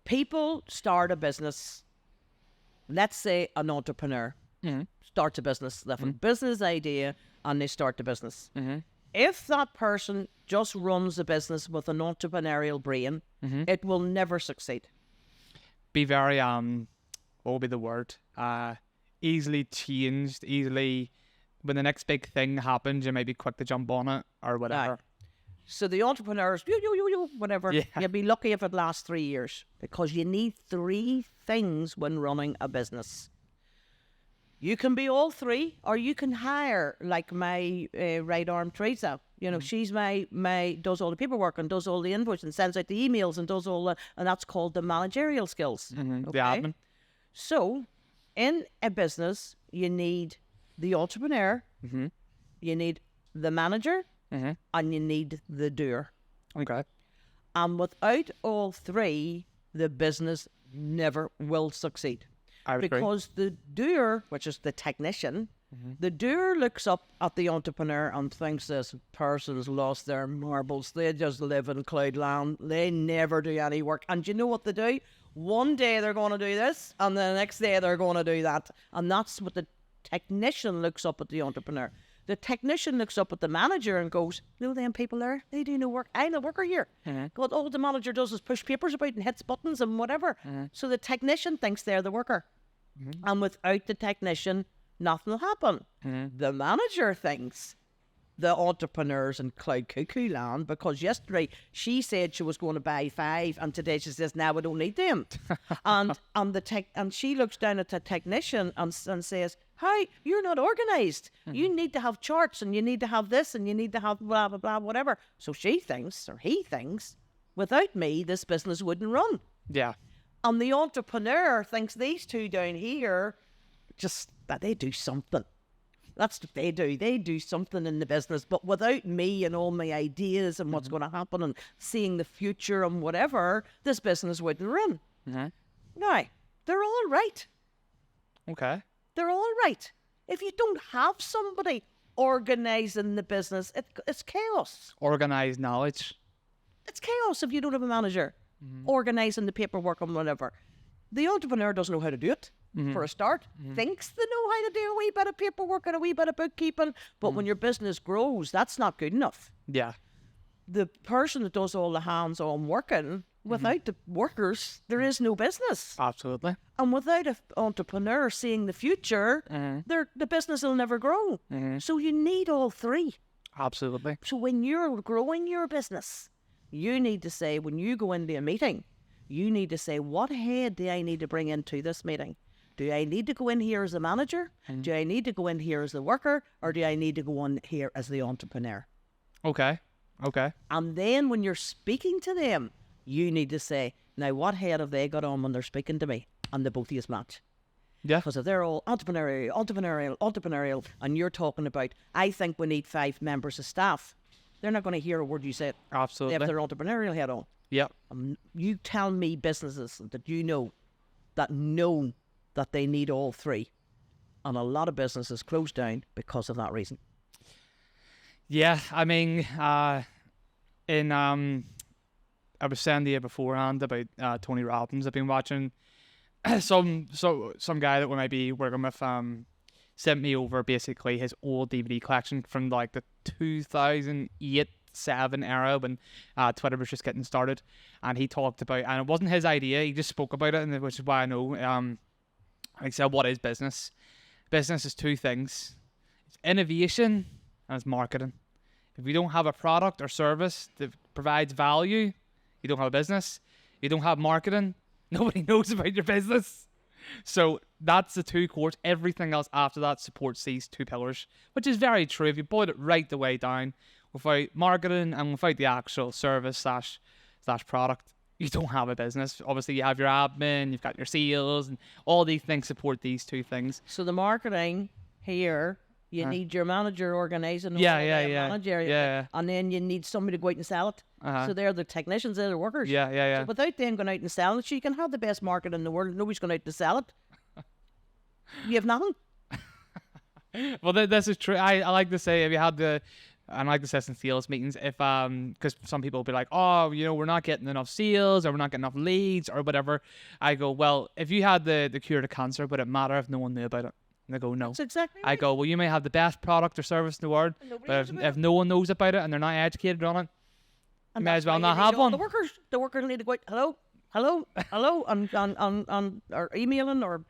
people start a business, let's say an entrepreneur starts a business, they have a business idea, and they start the business. If that person just runs a business with an entrepreneurial brain, it will never succeed. Be very what would be the word? Easily changed, easily. When the next big thing happens, you might be quick to jump on it or whatever. Aye. So the entrepreneurs, whatever, Yeah. you'll be lucky if it lasts 3 years, because you need 3 things when running a business. You can be all 3, or you can hire, like my right arm Teresa. You know, she's my does all the paperwork and does all the invoice and sends out the emails and does all and that's called the managerial skills. The admin. So, in a business, you need the entrepreneur, you need the manager, and you need the doer. Okay. And without all 3, the business never will succeed. I would agree. Because the doer, which is the technician, the doer looks up at the entrepreneur and thinks this person's lost their marbles. They just live in cloudland. They never do any work. And you know what they do? One day they're going to do this, and the next day they're going to do that. And that's what the technician looks up at the entrepreneur. The technician looks up at the manager and goes, no, them people there, they do no work. I'm the worker here. God, all the manager does is push papers about and hits buttons and whatever. So the technician thinks they're the worker. And without the technician, nothing will happen. The manager thinks the entrepreneurs in cloud cuckoo land, because yesterday she said she was going to buy 5 and today she says, now we don't need them. and she looks down at the technician and says, hi, you're not organized. You need to have charts and you need to have this and you need to have blah, blah, blah, whatever. So she thinks, or he thinks, without me, this business wouldn't run. Yeah. And the entrepreneur thinks these 2 down here, just that they do something. That's what they do. They do something in the business. But without me and all my ideas and what's going to happen and seeing the future and whatever, this business wouldn't run. Now, they're all right. Okay. They're all right. If you don't have somebody organising the business, it's chaos. Organized knowledge. It's chaos if you don't have a manager organising the paperwork and whatever. The entrepreneur doesn't know how to do it, for a start. Thinks they know how to do a wee bit of paperwork and a wee bit of bookkeeping, but when your business grows, that's not good enough. Yeah. The person that does all the hands-on working, without the workers, there is no business. Absolutely. And without an entrepreneur seeing the future, the business will never grow. So you need all 3. Absolutely. So when you're growing your business, you need to say, when you go into a meeting, you need to say, what head do I need to bring into this meeting? Do I need to go in here as a manager? Do I need to go in here as the worker? Or do I need to go in here as the entrepreneur? Okay. Okay. And then when you're speaking to them, you need to say, now what head have they got on when they're speaking to me? And the both of you match. Yeah. Because if they're all entrepreneurial, and you're talking about, I think we need 5 members of staff, they're not going to hear a word you say. Absolutely. They have their entrepreneurial head on. Yep. You tell me businesses that you know that they need all 3. And a lot of businesses close down because of that reason. Yeah, I mean, I was saying to you beforehand about Tony Robbins. I've been watching some guy that we might be working with sent me over basically his old DVD collection from like the 2008-7 era when Twitter was just getting started, and he talked about, and it wasn't his idea, he just spoke about it, and which is why I know. Like I said, what is business? Business is 2 things: it's innovation and it's marketing. If you don't have a product or service that provides value, you don't have a business. You don't have marketing, nobody knows about your business. So that's the 2 cores. Everything else after that supports these 2 pillars, which is very true. If you boil it right the way down, without marketing and without the actual service slash product, you don't have a business. Obviously, you have your admin, you've got your sales, and all these things support these 2 things. So the marketing here, you need your manager organising. Yeah. And then you need somebody to go out and sell it. So they're the technicians, they're the workers. Yeah. So without them going out and selling it, so you can have the best market in the world. Nobody's going out to sell it. You have nothing. Well, this is true. I like to say, if you had the, and I like to say in sales meetings, if because some people will be like, oh, we're not getting enough sales, or we're not getting enough leads, or whatever. I go, well, if you had the cure to cancer, would it matter if no one knew about it? And they go, no. That's exactly I right. go, well, you may have the best product or service in the world, Nobody but knows if, about if it. no one knows about it and they're not educated on it, And may that's as well why not you need have all one. The workers need to go out, hello, or emailing or.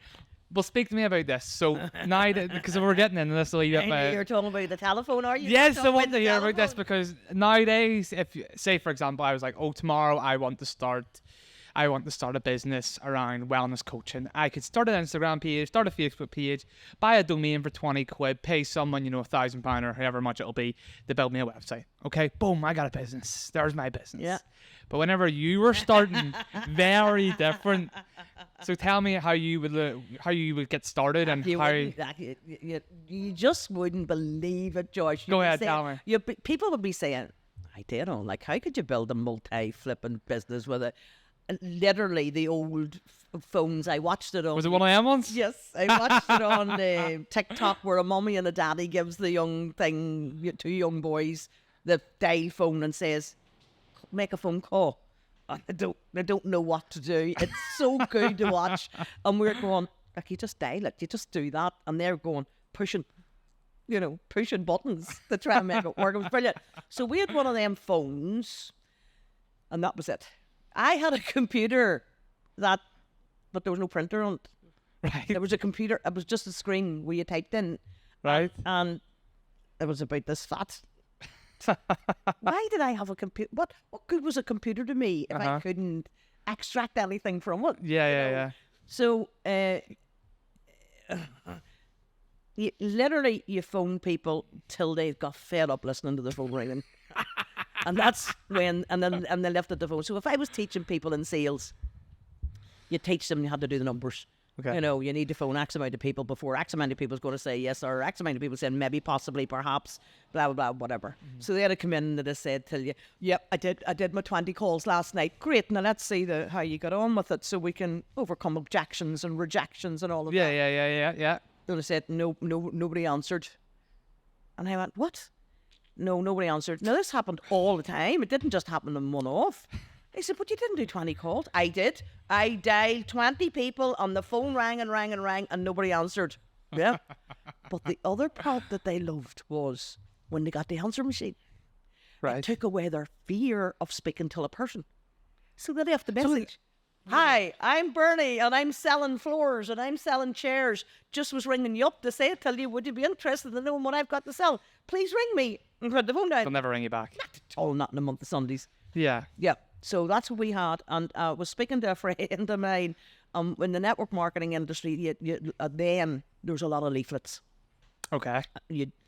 Well, speak to me about this. So now, because we're getting into this a little bit. You're talking about the telephone, are you? Yes, Talking I want about to the hear about this telephone? because nowadays, if say for example, I was like, oh, tomorrow I want to start a business around wellness coaching. I could start an Instagram page, start a Facebook page, buy a domain for 20 quid, pay someone, £1,000 or however much it'll be to build me a website. Okay, boom, I got a business. There's my business. Yeah. But whenever you were starting, very different. So tell me how you would get started and You, how. wouldn't, you just wouldn't believe it, Josh. Go ahead, tell me. People would be saying, I don't know, like, how could you build a multi-flipping business with it? Literally, the old phones. I watched it on. Was it one of them ones? Yes, I watched it on TikTok where a mummy and a daddy gives the two young boys the dial phone and says, make a phone call. And I don't know what to do. It's so good to watch. And we're going, like, you just dial it. You just do that. And they're going, pushing buttons to try and make it work. It was brilliant. So we had one of them phones and that was it. I had a computer but there was no printer on it. Right. There was a computer. It was just a screen where you typed in. Right. And it was about this fat. Why did I have a computer? What good was a computer to me if I couldn't extract anything from it? Yeah. So, you phone people till they got fed up listening to the phone ringing. And that's when, and they lifted the phone. So if I was teaching people in sales, you teach them, you had to do the numbers. Okay. You need to phone X amount of people before X amount of people is going to say yes, or X amount of people saying maybe, possibly, perhaps, blah, blah, blah, whatever. Mm-hmm. So they had to come in and they said, tell you, yep, I did my 20 calls last night. Great. Now let's see how you got on with it so we can overcome objections and rejections and all of that. Yeah. So they said, no, nobody answered. And I went, what? No, nobody answered. Now, this happened all the time. It didn't just happen in one off. They said, but you didn't do 20 calls. I did. I dialed 20 people and the phone rang and rang and rang and nobody answered. Yeah. But the other part that they loved was when they got the answer machine. Right. It took away their fear of speaking to a person. So they left the message. Hi, I'm Bernie and I'm selling floors and I'm selling chairs. Just was ringing you up to say, tell you, would you be interested in knowing what I've got to sell? Please ring me. And put the phone down. They'll never ring you back. Not in a month of Sundays. Yeah. Yeah. So that's what we had. And I was speaking to a friend of mine. In the network marketing industry, then there was a lot of leaflets. Okay.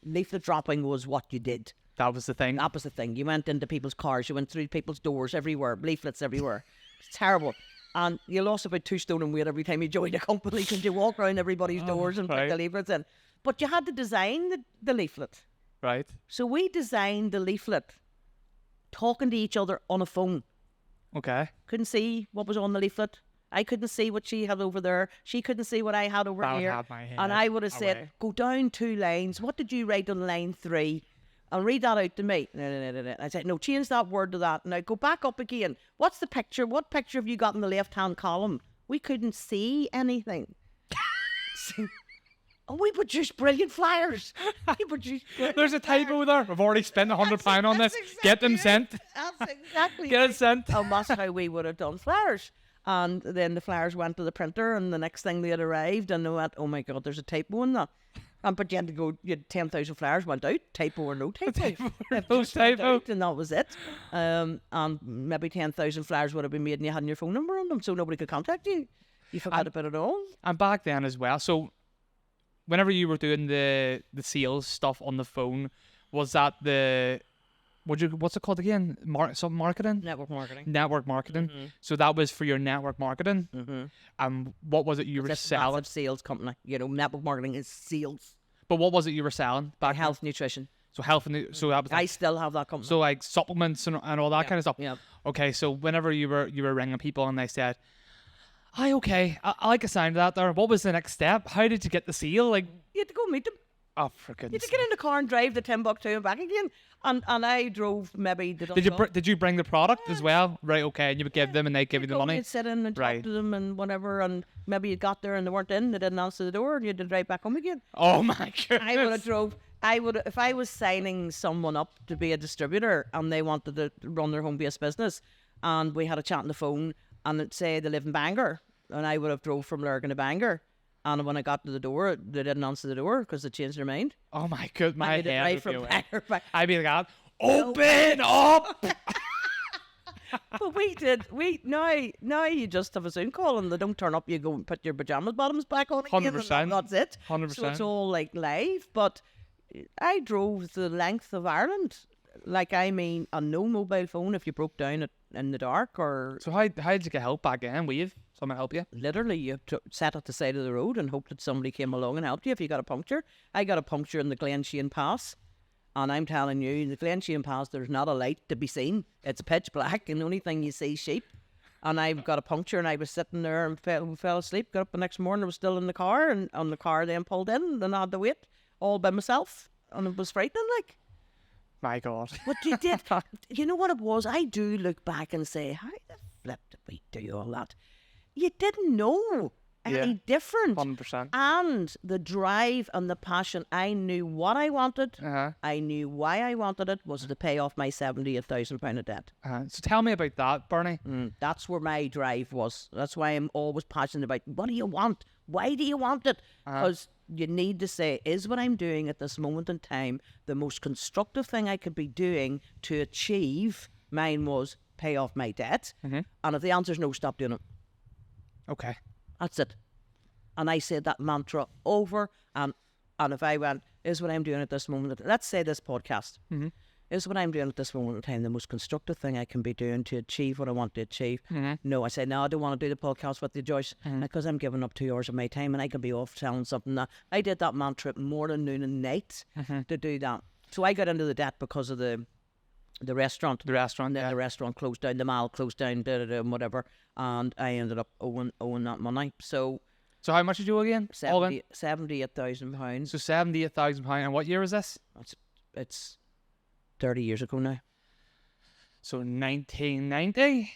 Leaflet dropping was what you did. That was the thing. That was the thing. You went into people's cars. You went through people's doors everywhere. Leaflets everywhere. It's terrible. And you lost about 2 stone in weight every time you joined a company because you walk around everybody's doors and put the leaflets in. But you had to design the leaflet. Right. So we designed the leaflet talking to each other on a phone. Okay. Couldn't see what was on the leaflet. I couldn't see what she had over there. She couldn't see what I had over That would here. have my head And I would have said, away. go down 2 lines. What did you write on line 3? And read that out to me. No. I said, no, change that word to that. Now go back up again. What's the picture? What picture have you got in the left-hand column? We couldn't see anything. And we produced brilliant flyers. There's a typo there. We've already spent £100 on this. Get them sent. That's exactly Get it sent. And that's how we would have done flyers. And then the flyers went to the printer, and the next thing they had arrived, and they went, oh my God, there's a typo in that. But you had to go, you had 10,000 flyers went out, typo or no typo. No typo. And that was it. And maybe 10,000 flyers would have been made and you had your phone number on them, so nobody could contact you. You forgot about it all. And back then as well, so whenever you were doing the sales stuff on the phone, was that what's it called again? Marketing? Network marketing. Network marketing. Mm-hmm. So that was for your network marketing. Mm-hmm. What was it you were It's a selling? massive sales company. Network marketing is sales. But what was it you were selling back then? Health, nutrition. So health and so that was I still have that company. so like supplements and all that kind of stuff. Yeah. Okay, so whenever you were ringing people and they said, "Hi, okay, I like the sound of that there. What was the next step? How did you get the seal?" Like, You had to go meet them. Oh, for You had goodness to get in the car and drive to Timbuktu and back again. And I drove maybe to Did you bring the product as well? Right, okay. And you would give them and they give you the money? You'd sit in and talk Right. to them and whatever, and maybe you got there and they weren't in, they didn't answer the door, and you had to drive back home again. Oh my goodness. If I was signing someone up to be a distributor and they wanted to run their home-based business, and we had a chat on the phone, and it'd say they live in Bangor, and I would have drove from Lurgan to Bangor. And when I got to the door, they didn't answer the door because they changed their mind. Oh my god, my I head would be away. Bangor back. I'd be like, open up! But we did. Now you just have a Zoom call and they don't turn up. You go and put your pajamas bottoms back on again. 100%. And that's it. 100%. So it's all like live. But I drove the length of Ireland. Like, I mean, on no mobile phone if you broke down in the dark, or So how did you get help back then? Wave? Someone help you? literally you sat at the side of the road and hoped that somebody came along and helped you if you got a puncture. I got a puncture in the Glen Shane Pass. And I'm telling you, in the Glen Shane Pass, there's not a light to be seen. It's pitch black, and the only thing you see is sheep. And I've got a puncture, and I was sitting there and fell asleep. Got up the next morning, I was still in the car, and on the car then pulled in, and I had to wait all by myself, and it was frightening, like. My god. But you did. You know what it was? I do look back and say, how the flip did we do all that? You didn't know any different. 100%. And the drive and the passion, I knew what I wanted. I knew why I wanted it was to pay off my £78,000 of debt. So tell me about that, Bernie. That's where my drive was. That's why I'm always passionate about, what do you want? Why do you want it? Because you need to say, is what I'm doing at this moment in time the most constructive thing I could be doing to achieve? Mine was pay off my debt. And if the answer is no, stop doing it. Okay. That's it. And I said that mantra over and if I went, is what I'm doing at this moment, let's say this podcast, is what I'm doing at this moment in time the most constructive thing I can be doing to achieve what I want to achieve? No, I said, no, I don't want to do the podcast with you, Joyce, because I'm giving up 2 hours of my time and I can be off telling something. That I did that mantra morning, noon and night to do that. So I got into the debt because of the restaurant. The restaurant, Then the restaurant closed down, the mall closed down, and whatever. And I ended up owing that money. So how much did you owe again? All in? £78,000. So £78,000. And what year was this? It's 30 years ago now. So 1990?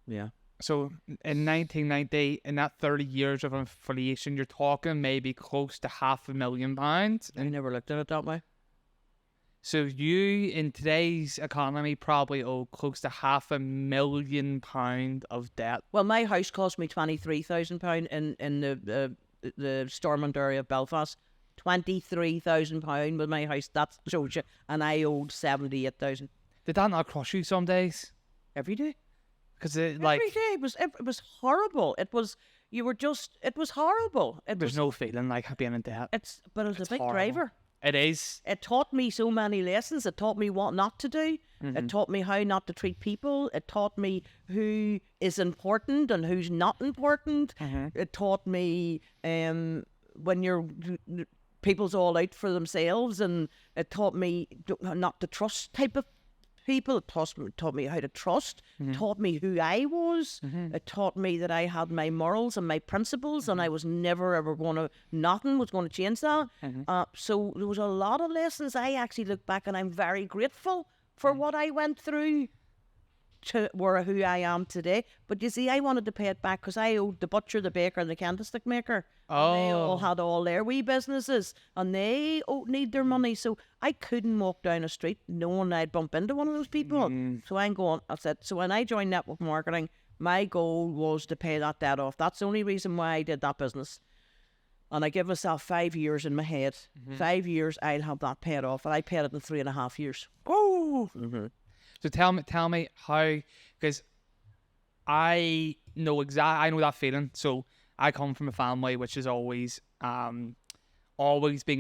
Yeah. So in 1990, in that 30 years of inflation, you're talking maybe close to £500,000. I never looked at it that way. So you, in today's economy, probably owe close to £500,000 of debt. Well, my house cost me £23,000 in the Stormont area of Belfast. £23,000 with my house. That shows you. And I owed 78,000 Did that not crush you some days? every day. Because every day it was horrible. It was horrible. There's no feeling like being in debt. But it was a big horrible. driver. It is. It taught me so many lessons. It taught me what not to do. It taught me how not to treat people. It taught me who is important and who's not important. It taught me when people's all out for themselves, and it taught me not to trust type of people. It taught me how to trust. Taught me who I was. It taught me that I had my morals and my principles, and I was never ever nothing was going to change that. So there was a lot of lessons. I actually look back and I'm very grateful for what I went through to who I am today. But you see, I wanted to pay it back because I owed the butcher, the baker, and the candlestick maker. And they all had all their wee businesses, and they need their money. So I couldn't walk down a street knowing I'd bump into one of those people. So I'm going, that's it. So when I joined network marketing, my goal was to pay that debt off. That's the only reason why I did that business. And I give myself 5 years in my head. 5 years, I'll have that paid off. And I paid it in 3.5 years. Oh. So tell me how, because I know that feeling. So I come from a family which is always being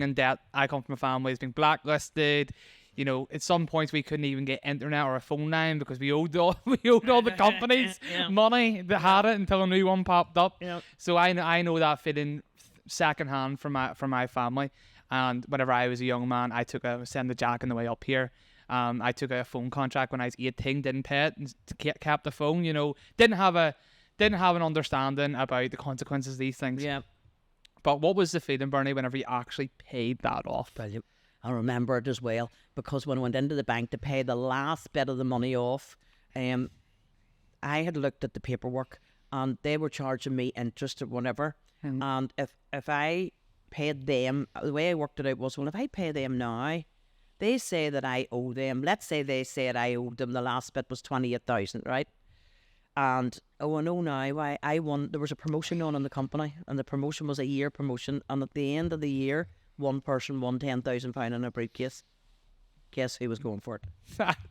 in debt. I come from a family that's been blacklisted. You know, at some points we couldn't even get internet or a phone line because we owed all the companies money that had it until a new one popped up. So I know that feeling secondhand from my family. And whenever I was a young man, I took send the jack on the way up here. I took a phone contract when I was 18, didn't pay it, and kept the phone. You know, didn't have an understanding about the consequences of these things. But what was the feeling, Bernie, whenever you actually paid that off? Brilliant. I remember it as well, because when I went into the bank to pay the last bit of the money off, I had looked at the paperwork and they were charging me interest or whatever. And if I paid them, the way I worked it out was, well, if I pay them now, they say that I owe them, let's say they said I owed them, the last bit was 28,000, right? And I know now why I won. There was a promotion on in the company, and the promotion was a year promotion. And at the end of the year, one person won £10,000 in a briefcase. Guess who was going for it?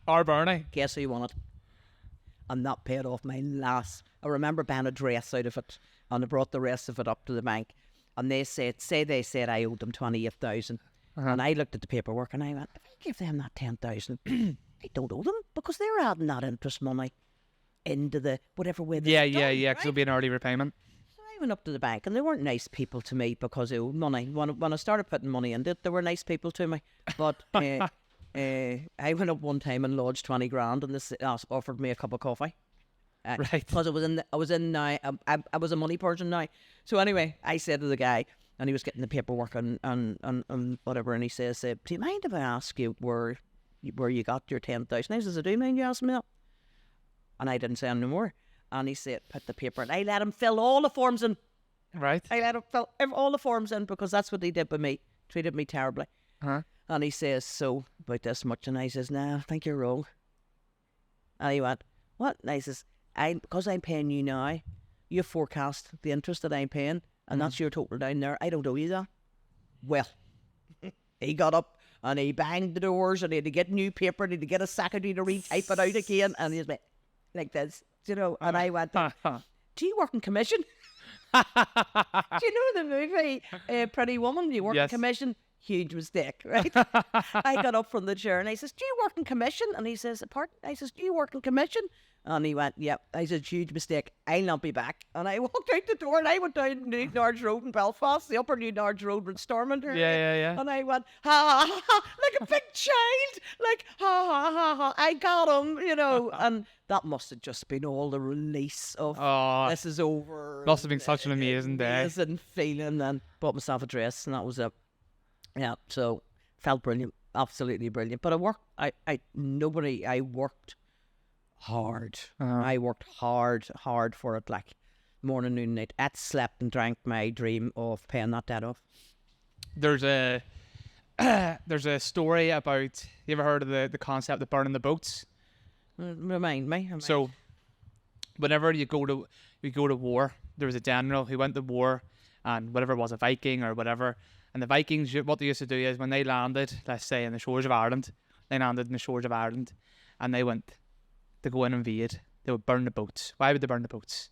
Our Bernie. Guess who won it? And that paid off my last. I remember buying a dress out of it, and I brought the rest of it up to the bank. And they said, they said I owed them 28,000. And I looked at the paperwork and I went, if I give them that 10,000, I don't owe them, because they're adding that interest money into the whatever way. Yeah, because it'll be an early repayment. So I went up to the bank, and they weren't nice people to me because they owed money. When I started putting money into it, they were nice people to me. But I went up one time and lodged 20 grand, and this offered me a cup of coffee. Right. Because I was in now. I was a money person now. So anyway, I said to the guy, and he was getting the paperwork and whatever, and he says, "Do you mind if I ask you where you got your 10,000?" I says, "I do mind you asking me that." And I didn't say any more. And he said, "Put the paper," and I let him fill all the forms in. Right. I let him fill all the forms in, because that's what he did with me. Treated me terribly. And he says, "So about this much?" And I says, "Nah, I think you're wrong." And he went, "What?" And I says, "Because I'm paying you now, you forecast the interest that I'm paying, and that's your total down there. I don't owe you that." Well, he got up and he banged the doors, and he had to get new paper, and he had to get a secretary to retype it out again, and he was like this, and I went, "Do you work in commission?" Do you know the movie Pretty Woman? You work in commission? Huge mistake, right? I got up from the chair and I says, "Do you work in commission?" And he says, "Pardon?" I says, "Do you work in commission?" And he went, "Yep." I said, "Huge mistake. I'll not be back." And I walked out the door, and I went down New Nards Road in Belfast, the upper New Nards Road in Stormont area. Yeah. And I went, ha, ha, ha, like a big child, like, ha, ha, ha, ha. I got him, And that must have just been all the release of, this is over. Must have been such an amazing day. Amazing feeling. And bought myself a dress, and that was it. Yeah, so felt brilliant, absolutely brilliant. But I worked hard. I worked hard for it, like morning, noon, night. I slept and drank my dream of paying that debt off. There's a story about, you ever heard of the concept of burning the boats? Remind me. So whenever you go to war, there was a general who went to war, and whatever it was, a Viking or whatever. And the Vikings, what they used to do is, when they landed, let's say in the shores of Ireland, and they went to go and invade, they would burn the boats. Why would they burn the boats?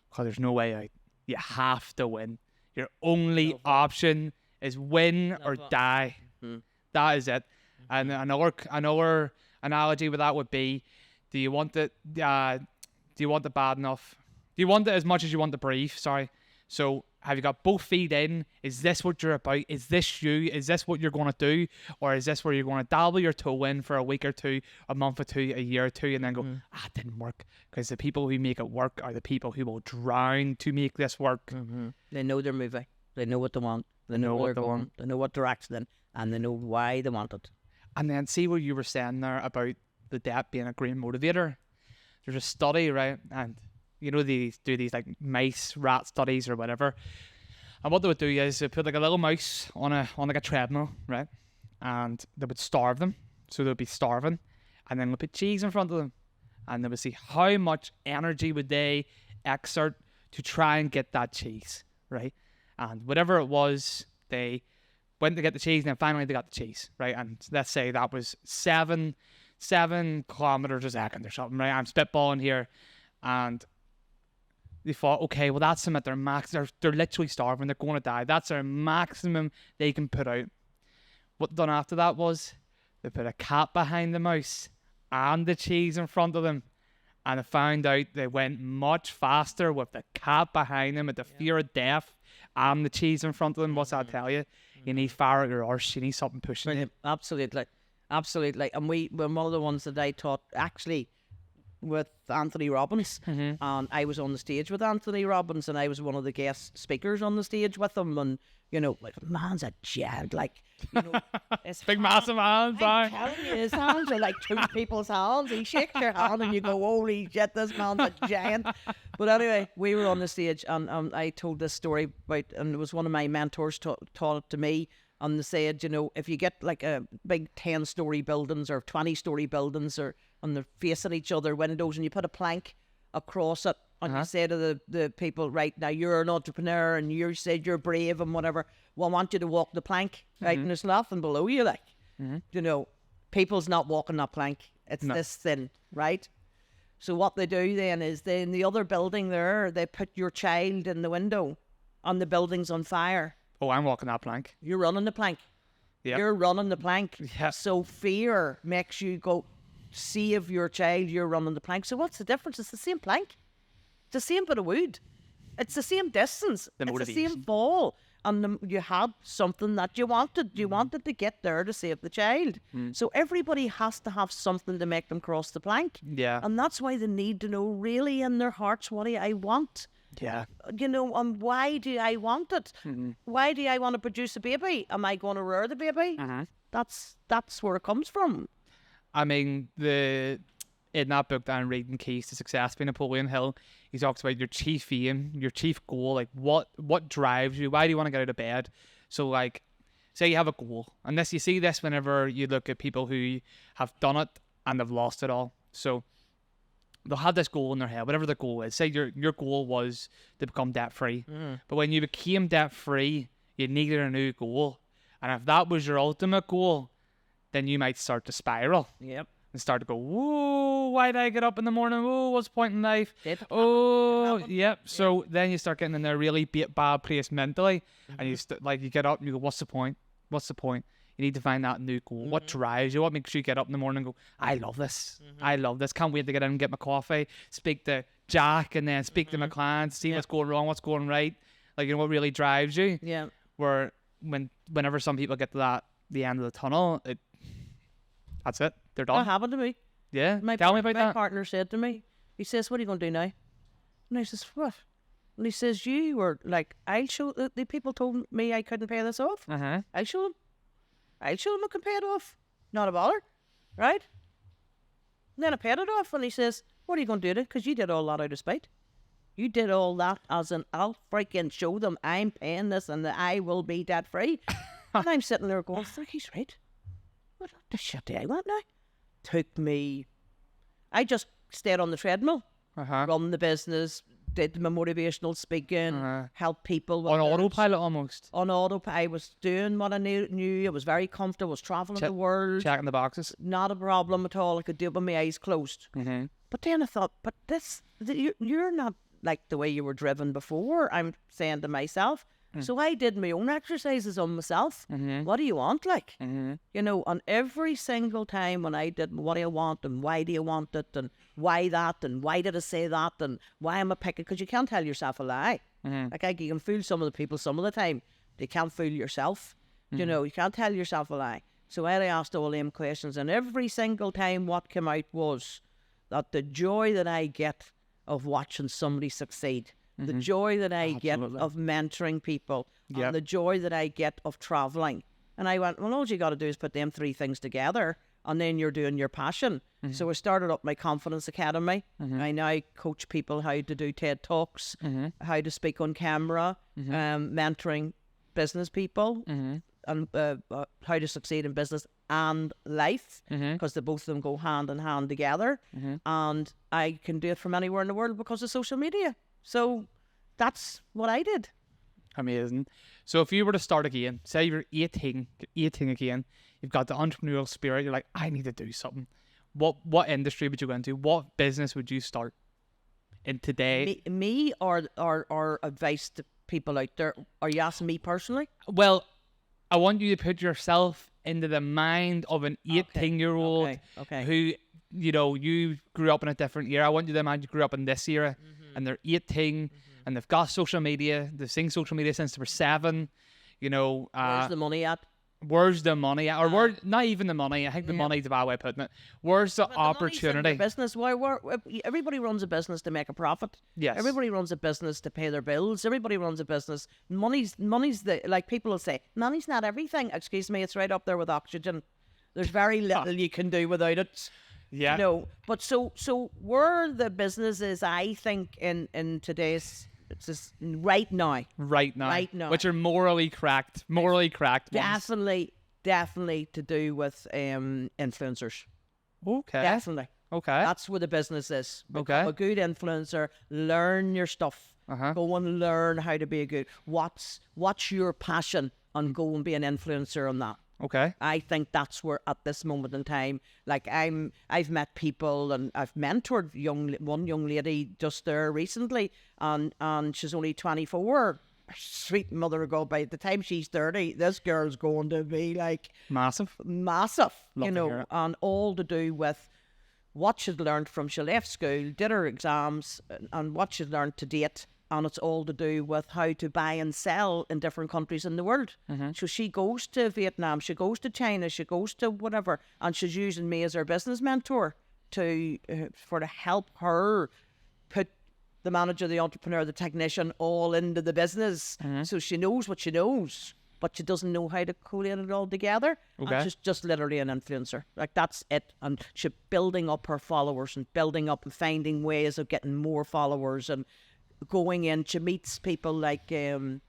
Because there's no way out. You have to win. Your only option is win or die. That is it. And another analogy with that would be, do you want it bad enough? Do you want it as much as you want to breathe? Sorry. So have you got both feet in? Is this what you're about? Is this you? Is this what you're going to do? Or is this where you're going to dabble your toe in for a week or two, a month or two, a year or two, and then go, it didn't work? Because the people who make it work are the people who will drown to make this work. They know their movie. They know what they want. They know what they want. They know what direction they're in, and they know why they want it. And then see what you were saying there about the debt being a great motivator. There's a study, right? And they do these like mice rat studies or whatever. And what they would do is they put like a little mouse on like a treadmill, right? And they would starve them. So they would be starving. And then they would put cheese in front of them. And they would see how much energy would they exert to try and get that cheese, right? And whatever it was, they went to get the cheese, and then finally they got the cheese, right? And let's say that was 7 kilometers a second or something, right? I'm spitballing here. And they thought, okay, well, that's them at their max. They're literally starving. They're going to die. That's their maximum they can put out. What done after that was they put a cat behind the mouse and the cheese in front of them. And I found out they went much faster with the cat behind them, with the fear of death and the cheese in front of them. What's that tell you? You need fire at your arse. You need something pushing you. Absolutely. And one of the ones that I taught, actually, with Anthony Robbins, and I was on the stage with Anthony Robbins, and I was one of the guest speakers on the stage with him, and you know, like, man's a giant, like, you know, his Big massive hands, I'm telling you, his hands are like two people's hands. He shakes your hand and you go, holy shit, this man's a giant. But anyway, we were on the stage, and I told this story about, and it was one of my mentors taught it to me, and they said, you know, if you get like a big 10-story buildings or 20-story buildings, or and they're facing each other, windows, and you put a plank across it, and you say to the people, right, now you're an entrepreneur and you said you're brave and whatever, well, I want you to walk the plank, right, and there's nothing below you, like, you know, people's not walking that plank, it's this thin, right? So what they do then is, they, in the other building there, they put your child in the window, and the building's on fire. Oh, I'm walking that plank. You're running the plank. Yep. You're running the plank. Yep. So fear makes you go save your child, you're running the plank. So what's the difference? It's the same plank. It's the same bit of wood. It's the same distance. It's the same fall. And you had something that you wanted. You wanted to get there to save the child. So everybody has to have something to make them cross the plank. Yeah. And that's why they need to know really in their hearts, what do I want? Yeah. You know, and why do I want it? Why do I want to produce a baby? Am I going to rear the baby? That's where it comes from. I mean, in that book that I'm reading, Keys to Success by Napoleon Hill, he talks about your chief aim, your chief goal, like what drives you. Why do you want to get out of bed? So, like, say you have a goal, and this, you see this whenever you look at people who have done it and they've lost it all. So they'll have this goal in their head, whatever the goal is. Say your goal was to become debt free, but when you became debt free, you needed a new goal, and if that was your ultimate goal, then you might start to spiral. Yep. And start to go, whoa, why did I get up in the morning? Whoa, what's the point in life? Oh, yep. So then you start getting in a really bad place mentally, and you you get up and you go, what's the point? What's the point? You need to find that new goal. What drives you? What makes you get up in the morning and go, I love this. I love this. Can't wait to get in and get my coffee, speak to Jack, and then speak to my clients, see what's going wrong, what's going right. Like, you know, what really drives you. Yeah. Where whenever some people get to the end of the tunnel, that's it. They're done. That happened to me. Yeah. Tell me about that. My partner said to me, he says, what are you going to do now? And I says, what? And he says, you were like, I'll show, the people told me I couldn't pay this off. I'll show them. I can pay it off. Not a bother. Right? And then I paid it off, and he says, what are you going to do? Because you did all that out of spite. You did all that as an, I'll freaking show them I'm paying this and that I will be debt free. And I'm sitting there going, he's right. What the shit do I want now? Took me, I just stayed on the treadmill, run the business, did my motivational speaking, help people. On autopilot almost. On autopilot. I was doing what I knew. I was very comfortable. I was travelling the world. Checking the boxes. Not a problem at all. I could do it with my eyes closed. But then I thought, but you're not like the way you were driven before, I'm saying to myself. So I did my own exercises on myself. What do you want, like? You know, on every single time when I did what do you want and why do you want it and why that and why did I say that and why am I picking? Because you can't tell yourself a lie. Like, you can fool some of the people some of the time. They can't fool yourself. You know, you can't tell yourself a lie. So I asked all them questions, and every single time what came out was that the joy that I get of watching somebody succeed, the joy that I get of mentoring people, and the joy that I get of traveling. And I went, well, all you got to do is put them three things together, and then you're doing your passion. So I started up my Confidence Academy. I now coach people how to do TED Talks, how to speak on camera, mentoring business people, and how to succeed in business and life, because the both of them go hand in hand together. And I can do it from anywhere in the world because of social media. So that's what I did. Amazing. So if you were to start again, say you're 18 again, you've got the entrepreneurial spirit, you're like, I need to do something. What industry would you go into? What business would you start in today? Me or advice to people out there? Are you asking me personally? Well, I want you to put yourself into the mind of an 18-year-old who, you know, you grew up in a different era. I want you to imagine you grew up in this era, and they're 18, and they've got social media. They've seen social media since they were 7. You know, where's the money at? where's the money at? Or where, not even the money. I think the money's a bad way of putting it. Where's the opportunity? Business. Why? Everybody runs a business to make a profit. Yes. Everybody runs a business to pay their bills. Everybody runs a business. Money's the, like people will say, money's not everything. Excuse me, it's right up there with oxygen. There's very little you can do without it. Yeah. No. But so where the business is, I think, in today's, it's just right now, which are morally cracked ones. Definitely to do with influencers. Okay. Definitely. Okay. That's where the business is. Okay. A good influencer, learn your stuff. Go and learn how to be a good. What's your passion, and go and be an influencer on that. Okay. I think that's where at this moment in time, like I've met people and I've mentored one young lady just there recently, and she's only 24. Sweet mother of God, by the time she's 30, this girl's going to be like massive. Love you know, and all to do with what she's learned from she left school, did her exams, and what she's learned to date. And it's all to do with how to buy and sell in different countries in the world. So she goes to Vietnam, she goes to China, she goes to whatever, and she's using me as her business mentor to help her put the manager, the entrepreneur, the technician all into the business. So she knows what she knows, but she doesn't know how to collate it all together. Okay. And she's just literally an influencer. Like, that's it. And she's building up her followers and building up and finding ways of getting more followers and going in. She meets people like some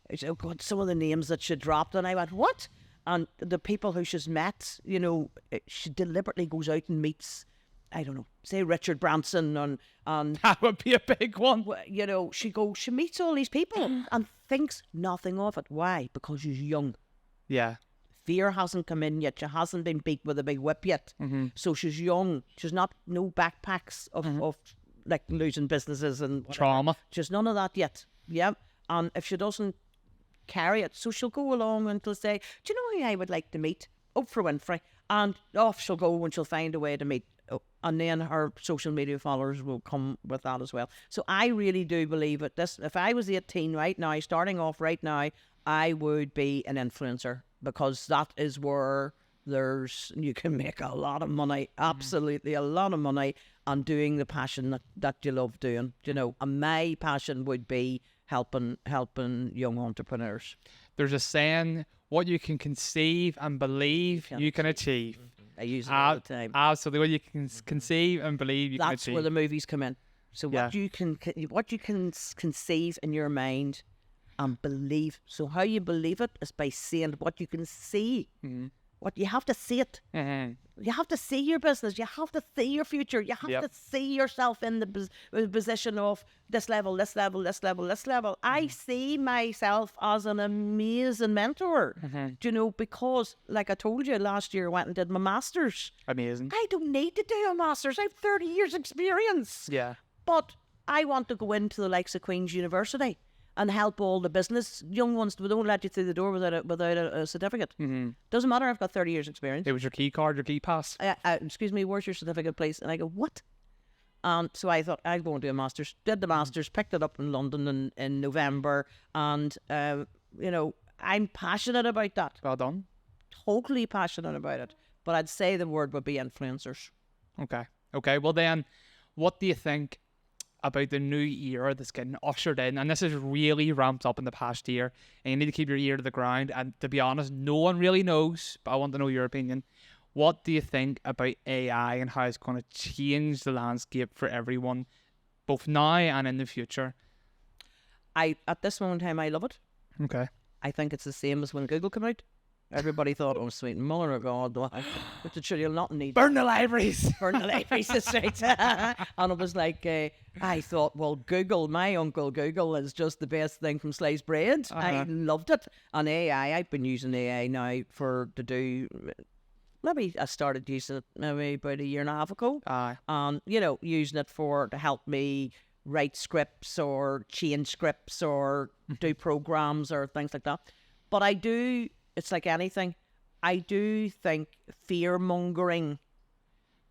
of the names that she dropped, and I went, what? And the people who she's met, you know, she deliberately goes out and meets, I don't know, say Richard Branson, and that would be a big one. You know, she meets all these people and thinks nothing of it. Why? Because she's young. Yeah. Fear hasn't come in yet. She hasn't been beat with a big whip yet. So she's young. She's not no backpacks of like losing businesses and whatever. Trauma. She's none of that yet. Yeah. And if she doesn't carry it, so she'll go along and she'll say, do you know who I would like to meet? Oprah Winfrey. And off she'll go and she'll find a way to meet. And then her social media followers will come with that as well. So I really do believe it. If I was 18 right now, starting off right now, I would be an influencer, because that is where you can make a lot of money, absolutely a lot of money, on doing the passion that you love doing, you know. And my passion would be helping young entrepreneurs. There's a saying, what you can conceive and believe, you can achieve. I use it all the time. Absolutely. What you can conceive and believe, you can achieve. That's where the movies come in. So what you can conceive in your mind and believe. So how you believe it is by seeing what you can see. What you have to see it. You have to see your business. You have to see your future. You have to see yourself in the position of this level, this level, this level, this level. I see myself as an amazing mentor. Do you know, because like I told you, last year I went and did my master's. Amazing. I don't need to do a master's. I have 30 years experience. Yeah. But I want to go into the likes of Queen's University and help all the business young ones. We don't let you through the door without a certificate. Doesn't matter. I've got 30 years experience. It was your key card, your key pass. Excuse me, where's your certificate, please? And I go, what? So I thought I'd go and do a master's. Did the master's, picked it up in London in November, and you know, I'm passionate about that. Well done. Totally passionate about it. But I'd say the word would be influencers. Okay. Well then, what do you think about the new era that's getting ushered in? And this has really ramped up in the past year, and you need to keep your ear to the ground. And to be honest, no one really knows, but I want to know your opinion. What do you think about AI and how it's going to change the landscape for everyone, both now and in the future? At this moment in time, I love it. Okay. I think it's the same as when Google came out. Everybody thought, oh, sweet mother of God, but the you'll not need burn the libraries. Burn the libraries, that's right. And it was like, I thought, well, Google, my uncle Google is just the best thing from sliced bread. I loved it. And AI, I've been using AI now to do, maybe I started using it maybe about a year and a half ago. You know, using it to help me write scripts or change scripts or do programs or things like that. But it's like anything. I do think fear-mongering,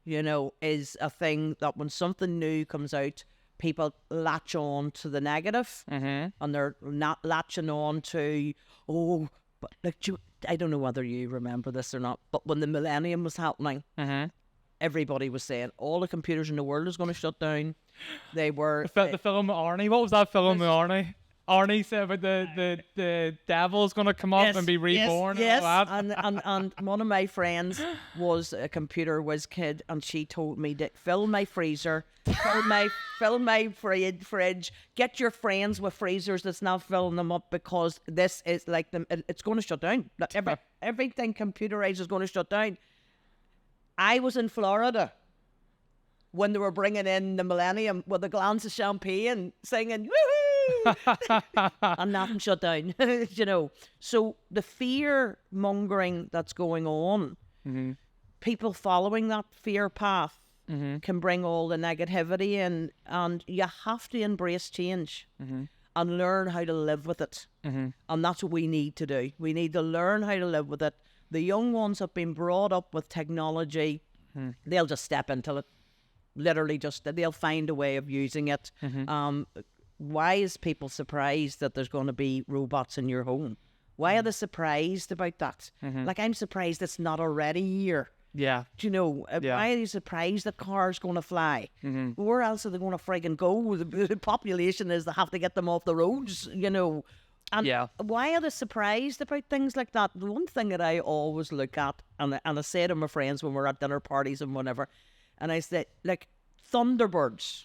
you know, is a thing that when something new comes out, people latch on to the negative, and they're not latching on to, but like, I don't know whether you remember this or not, but when the millennium was happening, everybody was saying all the computers in the world is going to shut down. They were The film with Arnie. What was that film with Arnie? Arnie said about the devil's going to come up and be reborn. Yes, And all that. and one of my friends was a computer whiz kid, and she told me to fill my freezer, fill my fridge, get your friends with freezers that's not filling them up, because this is like it's going to shut down. Everything computerized is going to shut down. I was in Florida when they were bringing in the millennium with a glass of champagne, singing woohoo, and nothing shut down. You know, so the fear mongering that's going on, people following that fear path can bring all the negativity in, and you have to embrace change and learn how to live with it. And that's what we need to do. We need to learn how to live with it. The young ones have been brought up with technology. They'll just step into it. Literally they'll find a way of using it. Why is people surprised that there's going to be robots in your home? Why are they surprised about that? Like, I'm surprised it's not already here. Yeah. Do you know, why are you surprised that cars going to fly? Where else are they going to friggin' go? The population is they have to get them off the roads, you know. And why are they surprised about things like that? The one thing that I always look at, and I say to my friends when we're at dinner parties and whatever, and I say, like, Thunderbirds.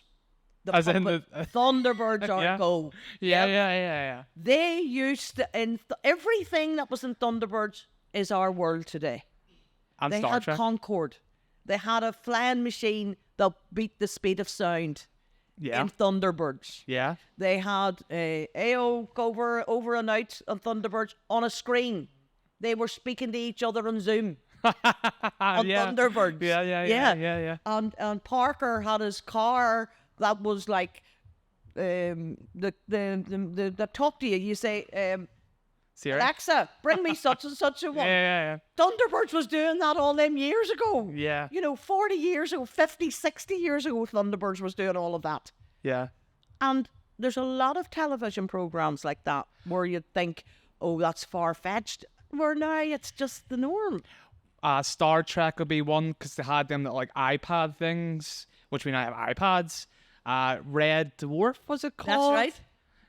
Thunderbirds are go. Yeah. They used to, everything that was in Thunderbirds is our world today. And they Star had Trek. Concorde. They had a flying machine that beat the speed of sound. In Thunderbirds. Yeah. They had AO over and out on Thunderbirds on a screen. They were speaking to each other on Zoom on Thunderbirds. Yeah. And Parker had his car that was like the talk to you. You say, Siri? Alexa, bring me such and such a one. Yeah. Thunderbirds was doing that all them years ago. Yeah. You know, 40 years ago, 50, 60 years ago, Thunderbirds was doing all of that. Yeah. And there's a lot of television programs like that where you think, oh, that's far-fetched. Where now it's just the norm. Star Trek would be one, because they had them that like iPad things, which we now have iPads. Red Dwarf, was it called? That's right.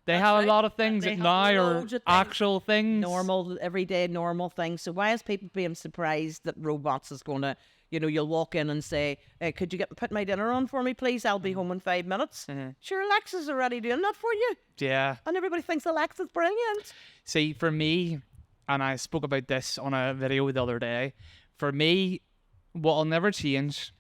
They have a lot of things that now are actual things. Normal, everyday, normal things. So why is people being surprised that robots is going to, you know, you'll walk in and say, could you put my dinner on for me, please? I'll be home in 5 minutes. Sure, Alexa's already doing that for you. Yeah. And everybody thinks Alexa's brilliant. See, for me, and I spoke about this on a video the other day, for me, what will never change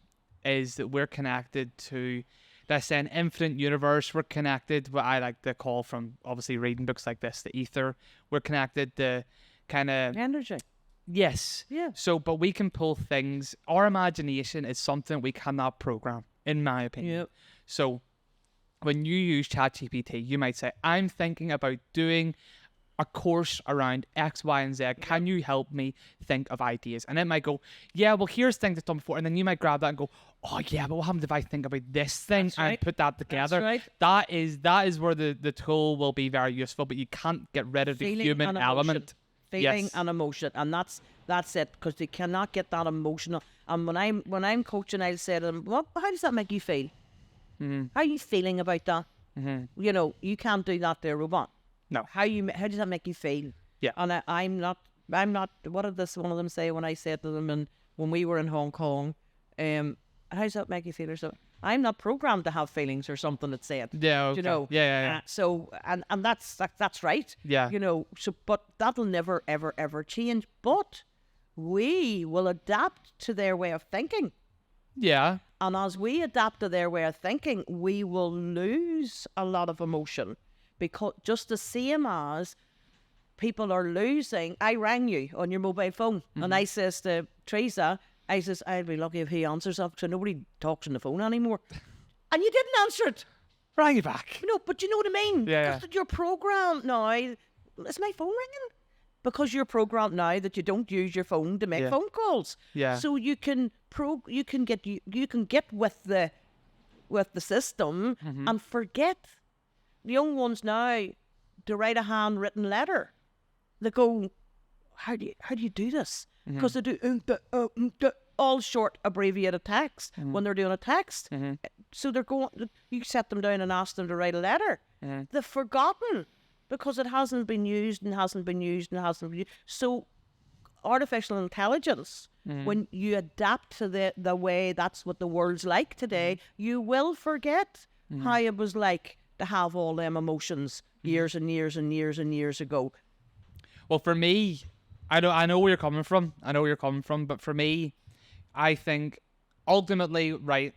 is that we're connected to this infinite universe. We're connected, what I like to call, from obviously reading books like this, the ether. We're connected to kind of energy. Yes. Yeah. So, but we can pull things. Our imagination is something we cannot program, in my opinion. Yep. So when you use ChatGPT, you might say, I'm thinking about doing a course around X, Y, and Z. Can you help me think of ideas? And it might go, yeah, well, here's things I've done before. And then you might grab that and go, oh, yeah, but what happens if I think about this thing and put that together? That's right. That is where the tool will be very useful, but you can't get rid of the human element. Feeling and emotion, and that's it, because they cannot get that emotional. And when I'm coaching, I'll say to them, "Well, how does that make you feel? How are you feeling about that? You know, you can't do that to a robot. No. How does that make you feel? Yeah. And I'm not. What did one of them say when I said to them, and when we were in Hong Kong, how does that make you feel? Or so I'm not programmed to have feelings or something that said. Yeah. Okay. You know. Yeah. So and that's right. Yeah. You know. So, but that'll never ever change. But we will adapt to their way of thinking. Yeah. And as we adapt to their way of thinking, we will lose a lot of emotion, because just the same as people are losing. I rang you on your mobile phone, and I says to Teresa, I says, I'll be lucky if he answers up, so nobody talks on the phone anymore. And you didn't answer it. Rang you back. No, but you know what I mean? Yeah. Because your program now, is my phone ringing? Because you're programmed now that you don't use your phone to make phone calls. Yeah. So you can get with the system and forget. The young ones now, to write a handwritten letter, they go, how do you do this? Because they do all short abbreviated text when they're doing a text. So they're going. You set them down and ask them to write a letter. They've forgotten because it hasn't been used and hasn't been used and hasn't been used. So artificial intelligence, when you adapt to the way that's what the world's like today, you will forget how it was like to have all them emotions years and years and years and years ago. Well, for me, I know where you're coming from. But for me, I think ultimately, right,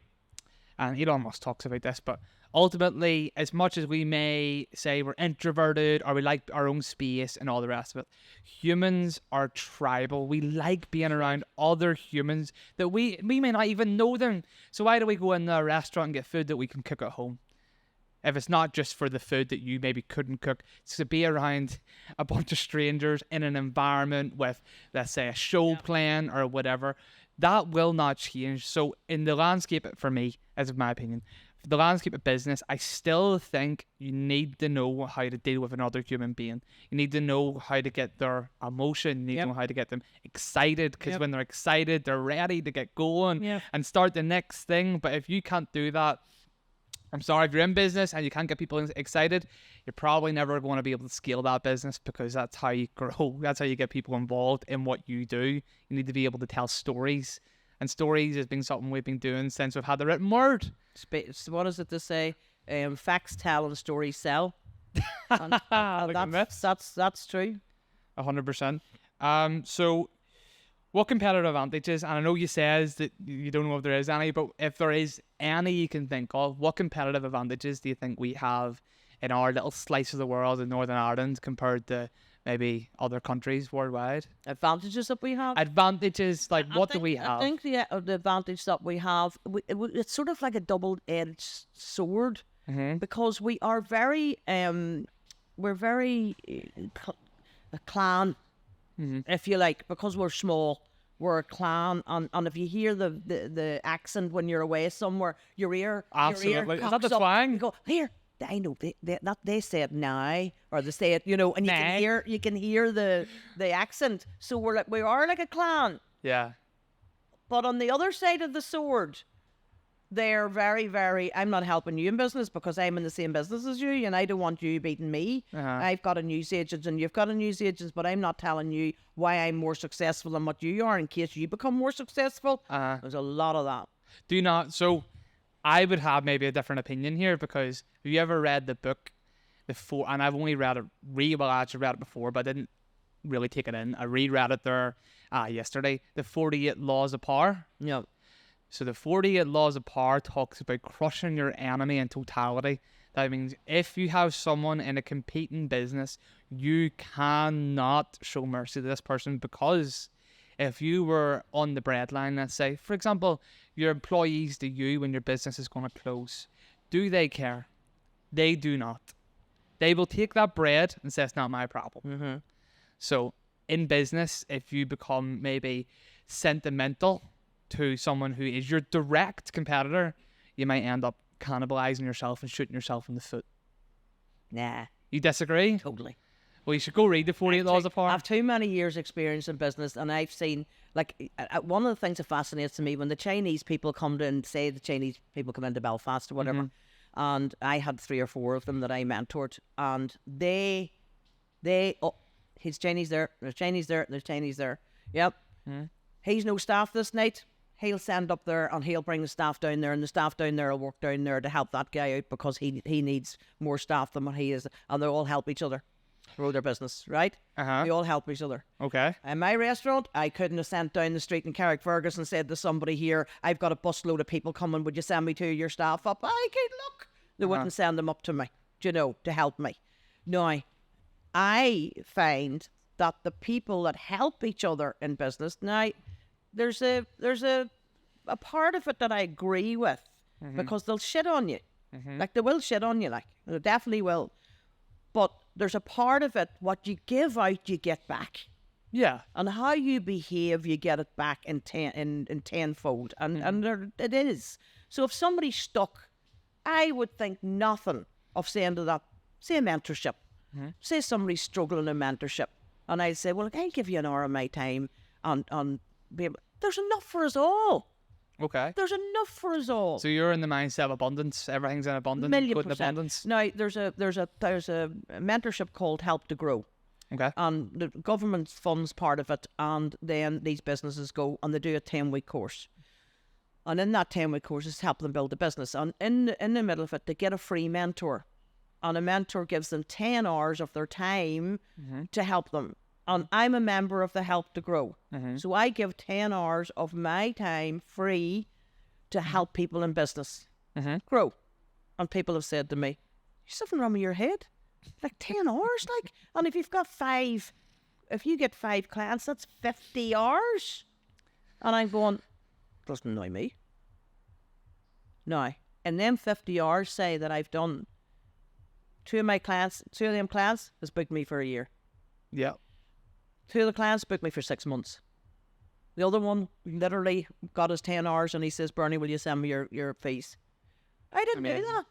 and Elon Musk talks about this, but ultimately, as much as we may say we're introverted or we like our own space and all the rest of it, humans are tribal. We like being around other humans that we may not even know them. So why do we go in a restaurant and get food that we can cook at home? If it's not just for the food that you maybe couldn't cook, it's to be around a bunch of strangers in an environment with, let's say, a show playing or whatever, that will not change. So in the landscape, for me, as of my opinion, the landscape of business, I still think you need to know how to deal with another human being. You need to know how to get their emotion. You need to know how to get them excited, because when they're excited, they're ready to get going and start the next thing. But if you can't do that, I'm sorry, if you're in business and you can't get people excited, you're probably never going to be able to scale that business, because that's how you grow. That's how you get people involved in what you do. You need to be able to tell stories. And stories has been something we've been doing since we've had the written word. What is it to say? Facts tell and stories sell. And that's true. 100%. So what competitive advantages, and I know you says that you don't know if there is any, but if there is any you can think of, what competitive advantages do you think we have in our little slice of the world in Northern Ireland compared to maybe other countries worldwide? Advantages that we have? Advantages, like do we have? I think the advantage that we have, it's sort of like a double-edged sword, because we are very, we're very a clan, if you like, because we're small. We're a clan, and if you hear the accent when you're away somewhere, your ear Absolutely. Is that the twang? You go, here, I know they say it now, or they say it, and you can hear the accent. So we are like a clan. Yeah. But on the other side of the sword, they're very, very. I'm not helping you in business because I'm in the same business as you, and I don't want you beating me. I've got a news agent and you've got a news agent, but I'm not telling you why I'm more successful than what you are in case you become more successful. There's a lot of that. Do not. So I would have maybe a different opinion here, because have you ever read the book, and I've only read it, I actually read it before, but I didn't really take it in. I reread it there yesterday, The 48 Laws of Power. Yeah. So the 48 Laws of Power talks about crushing your enemy in totality. That means if you have someone in a competing business, you cannot show mercy to this person, because if you were on the breadline, let's say, for example, your employees to you when your business is going to close, do they care? They do not. They will take that bread and say, it's not my problem. So in business, if you become maybe sentimental to someone who is your direct competitor, you might end up cannibalizing yourself and shooting yourself in the foot. Nah. You disagree? Totally. Well, you should go read the 48 Laws of Power. I have too many years experience in business, and I've seen, like, one of the things that fascinates me when the Chinese people come to, and say the Chinese people come into Belfast or whatever, and I had 3 or 4 of them that I mentored, and he's Chinese there, there's Chinese there, there's Chinese there. Yep. He's no staff this night. He'll send up there and he'll bring the staff down there, and the staff down there will work down there to help that guy out, because he needs more staff than what he is, and they all help each other grow their business, right? We all help each other. Okay. In my restaurant, I couldn't have sent down the street in Carrickfergus and said to somebody here, I've got a busload of people coming, would you send me 2 of your staff up? I can't look. They wouldn't send them up to me, to help me. Now, I find that the people that help each other in business, now, there's a part of it that I agree with, because they'll shit on you. Like, they will shit on you, like, they definitely will. But there's a part of it, what you give out, you get back. Yeah. And how you behave, you get it back in tenfold. And there it is. So if somebody's stuck, I would think nothing of saying to that, say mentorship. Say somebody's struggling in mentorship. And I'd say, well, look, I'll give you an hour of my time there's enough for us all. Okay. There's enough for us all. So you're in the mindset of abundance. Everything's in abundance. Million Good in percent. abundance. Now, there's a mentorship called Help to Grow. Okay. And the government funds part of it, and then these businesses go and they do a 10-week course. And in that 10-week course is help them build a business. And in the middle of it, they get a free mentor. And a mentor gives them 10 hours of their time to help them. And I'm a member of the Help to Grow. So I give 10 hours of my time free to help people in business grow. And people have said to me, "You're something wrong with your head? Like 10 hours? Like, and if you get 5 clients, that's 50 hours." And I'm going, doesn't annoy me. Now, in them 50 hours, say that I've done, two of them clients has booked me for a year. Yeah. 2 of the clients booked me for 6 months. The other one literally got his 10 hours and he says, "Bernie, will you send me your fees?" I didn't do that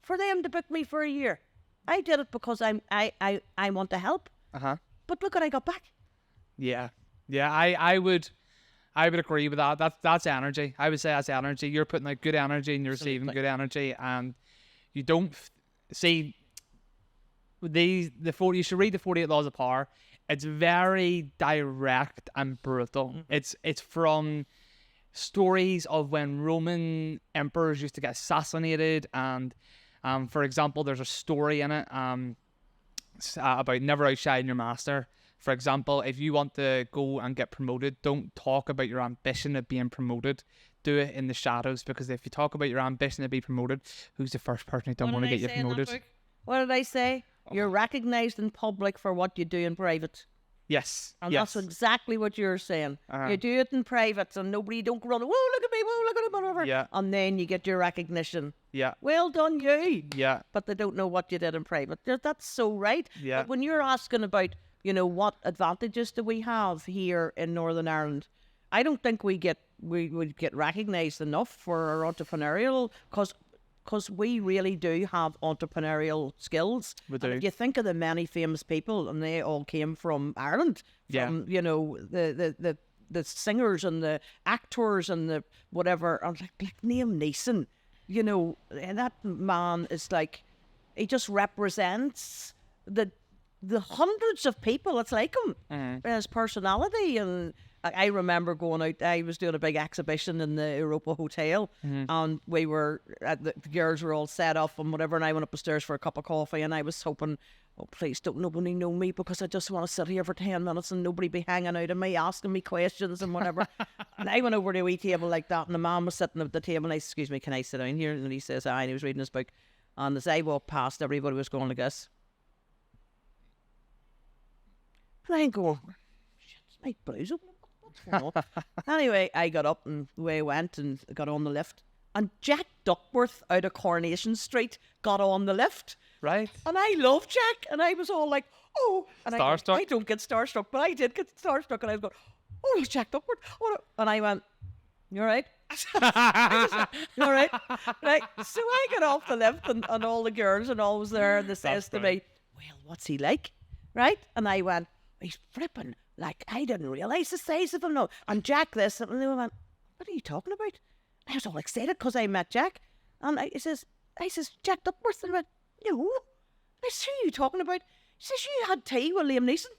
for them to book me for a year. I did it because I want to help. But look what I got back. Yeah. Yeah. I would agree with that. That's energy. I would say that's energy. You're putting out good energy and you're receiving good energy, and you don't see you should read the 48 Laws of Power. It's very direct and brutal. It's from stories of when Roman emperors used to get assassinated, and for example, there's a story in it about never outshine your master. For example, if you want to go and get promoted, don't talk about your ambition of being promoted. Do it in the shadows, because if you talk about your ambition to be promoted, who's the first person who don't want to get you promoted? What did I say? You're recognised in public for what you do in private. Yes. And that's exactly what you're saying. You do it in private and nobody don't run, "Whoa, look at me, whoa, look at him," whatever. Yeah. And then you get your recognition. Yeah. Well done, you. Yeah. But they don't know what you did in private. That's so right. Yeah. But when you're asking about, what advantages do we have here in Northern Ireland, I don't think we get recognised enough for our entrepreneurial, because we really do have entrepreneurial skills. We do. And if you think of the many famous people, and they all came from Ireland, from the singers and the actors and the whatever, and like Liam Neeson, and that man is like, he just represents the hundreds of people. It's like him, his personality. And I remember going out, I was doing a big exhibition in the Europa Hotel, and we were, the girls were all set up and whatever, and I went up the stairs for a cup of coffee, and I was hoping, oh, please don't nobody know me, because I just want to sit here for 10 minutes and nobody be hanging out of me, asking me questions and whatever. And I went over to a wee table like that, and the man was sitting at the table, and I said, "Excuse me, can I sit down here?" And he says, "Aye," and he was reading his book. And as I walked past, everybody was going like this. And I'm going, "Shit, is my blouse open? What's going on?" Anyway, I got up and away I went and got on the lift. And Jack Duckworth out of Coronation Street got on the lift. Right. And I love Jack. And I was all like, "Oh." And Starstruck? I don't get starstruck, but I did get starstruck. And I was going, "Oh, it's Jack Duckworth." And I went, "You all right?" "You all right?" Right. So I got off the lift, and all the girls and all was there, and they says to me, "Well, what's he like?" Right. And I went, "He's flipping. Like, I didn't realise the size of him." No. And Jack this, and they went, "What are you talking about?" I was all excited because I met Jack. And I says, "Jack Duckworth." And I went, "No." I said, "Who are you talking about?" He says, "You had tea with Liam Neeson."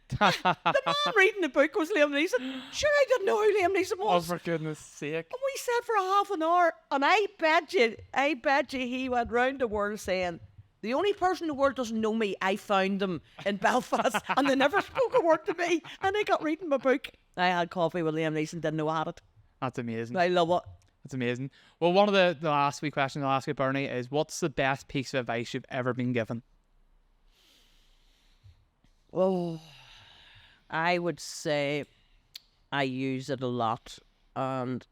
The man reading the book was Liam Neeson. Sure, I didn't know who Liam Neeson Oh, was. for goodness sake. And we sat for half an hour, and I bet you he went round the world saying, "The only person in the world doesn't know me, I found them in Belfast," and they never spoke a word to me. And I got reading my book. I had coffee with Liam Neeson, didn't know I had it. That's amazing. I love it. That's amazing. Well, one of the last wee questions I'll ask you, Bernie, is what's the best piece of advice you've ever been given? Oh, I would say I use it a lot. And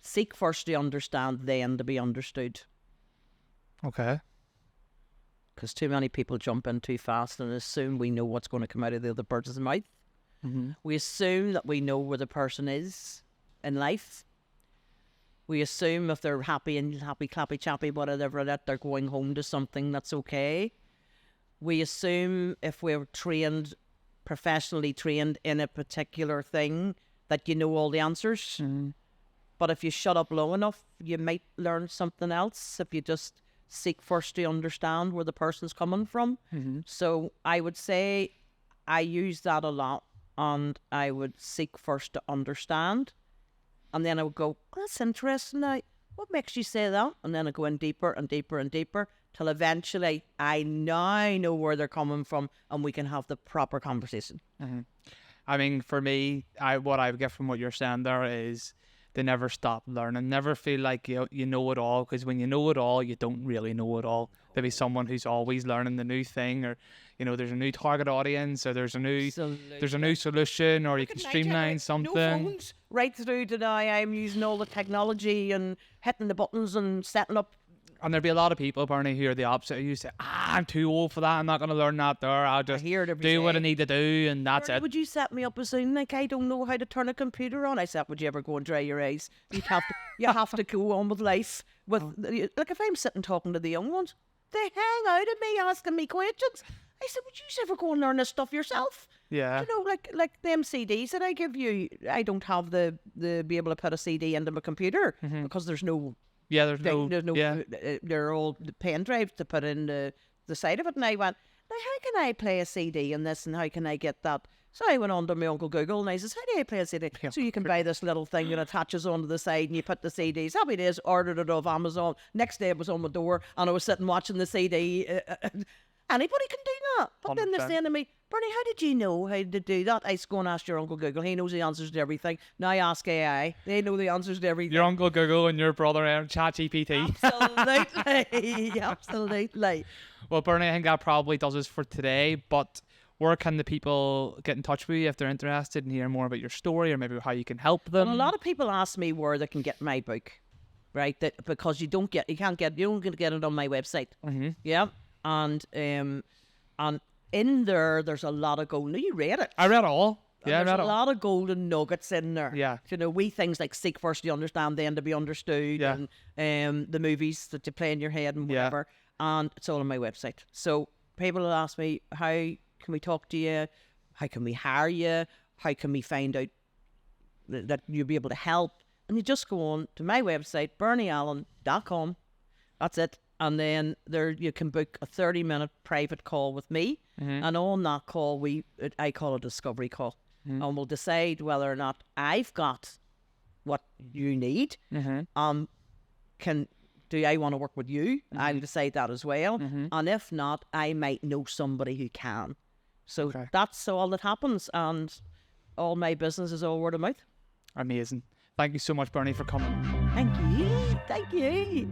seek first to understand, then to be understood. Okay. Because too many people jump in too fast and assume we know what's going to come out of the other person's mouth. We assume that we know where the person is in life. We assume if they're happy and happy, clappy, chappy, whatever, that they're going home to something that's okay. we assume if we're trained, professionally trained in a particular thing, that you know all the answers. But if you shut up long enough, you might learn something else if you just seek first to understand where the person's coming from. So I would say I use that a lot, and I would seek first to understand. And then I would go, oh, that's interesting. Now, what makes you say that? And then I go in deeper and deeper and deeper till eventually I now know where they're coming from and we can have the proper conversation. I mean, for me, what I get from what you're saying there is to never stop learning, never feel like you know it all, because when you know it all, you don't really know it all. To be someone who's always learning the new thing, or there's a new target audience, or there's a new solution, or you can streamline something. No phones. Right through to now, I'm using all the technology and hitting the buttons and setting up. And there'd be a lot of people, Bernie, who are the opposite. You say, I'm too old for that. I'm not going to learn that there. I'll just do what I need to do, and that's it. Would you set me up as soon? Like, I don't know how to turn a computer on. I said, would you ever go and dry your eyes? You have to go on with life. Like, if I'm sitting talking to the young ones, they hang out at me asking me questions. I said, would you ever go and learn this stuff yourself? Yeah. Like them CDs that I give you, I don't have the be able to put a CD into my computer because there's no... Yeah, there's no. They're all pen drives to put in the side of it. And I went, now how can I play a CD in this, and how can I get that? So I went on to my Uncle Google and I says, how do I play a CD? So you can buy this little thing that attaches onto the side and you put the CDs. Happy days, ordered it off Amazon. Next day it was on my door and I was sitting watching the CD. Anybody can do that. But 100%. Then they're saying to me, Bernie, how did you know how to do that? I go and ask your Uncle Google. He knows the answers to everything. Now I ask AI. They know the answers to everything. Your Uncle Google and your brother ChatGPT. Absolutely. Absolutely. Well, Bernie, I think that probably does us for today. But where can the people get in touch with you if they're interested in hearing more about your story, or maybe how you can help them? Well, a lot of people ask me where they can get my book, right? Because you don't get it on my website. Yeah. And in there's a lot of gold. No, you read it. I read it all. Yeah, there's a lot of golden nuggets in there. Yeah. Wee things like seek first to understand, then to be understood, and the movies that you play in your head and whatever. And it's all on my website. So people will ask me, how can we talk to you? How can we hire you? How can we find out that you'll be able to help? And you just go on to my website, BernieAllen.com. That's it. And then there you can book a 30-minute private call with me. And on that call, I call a discovery call. And we'll decide whether or not I've got what you need. Do I want to work with you? I'll decide that as well. And if not, I might know somebody who can. So that's all that happens. And all my business is all word of mouth. Amazing. Thank you so much, Bernie, for coming. Thank you.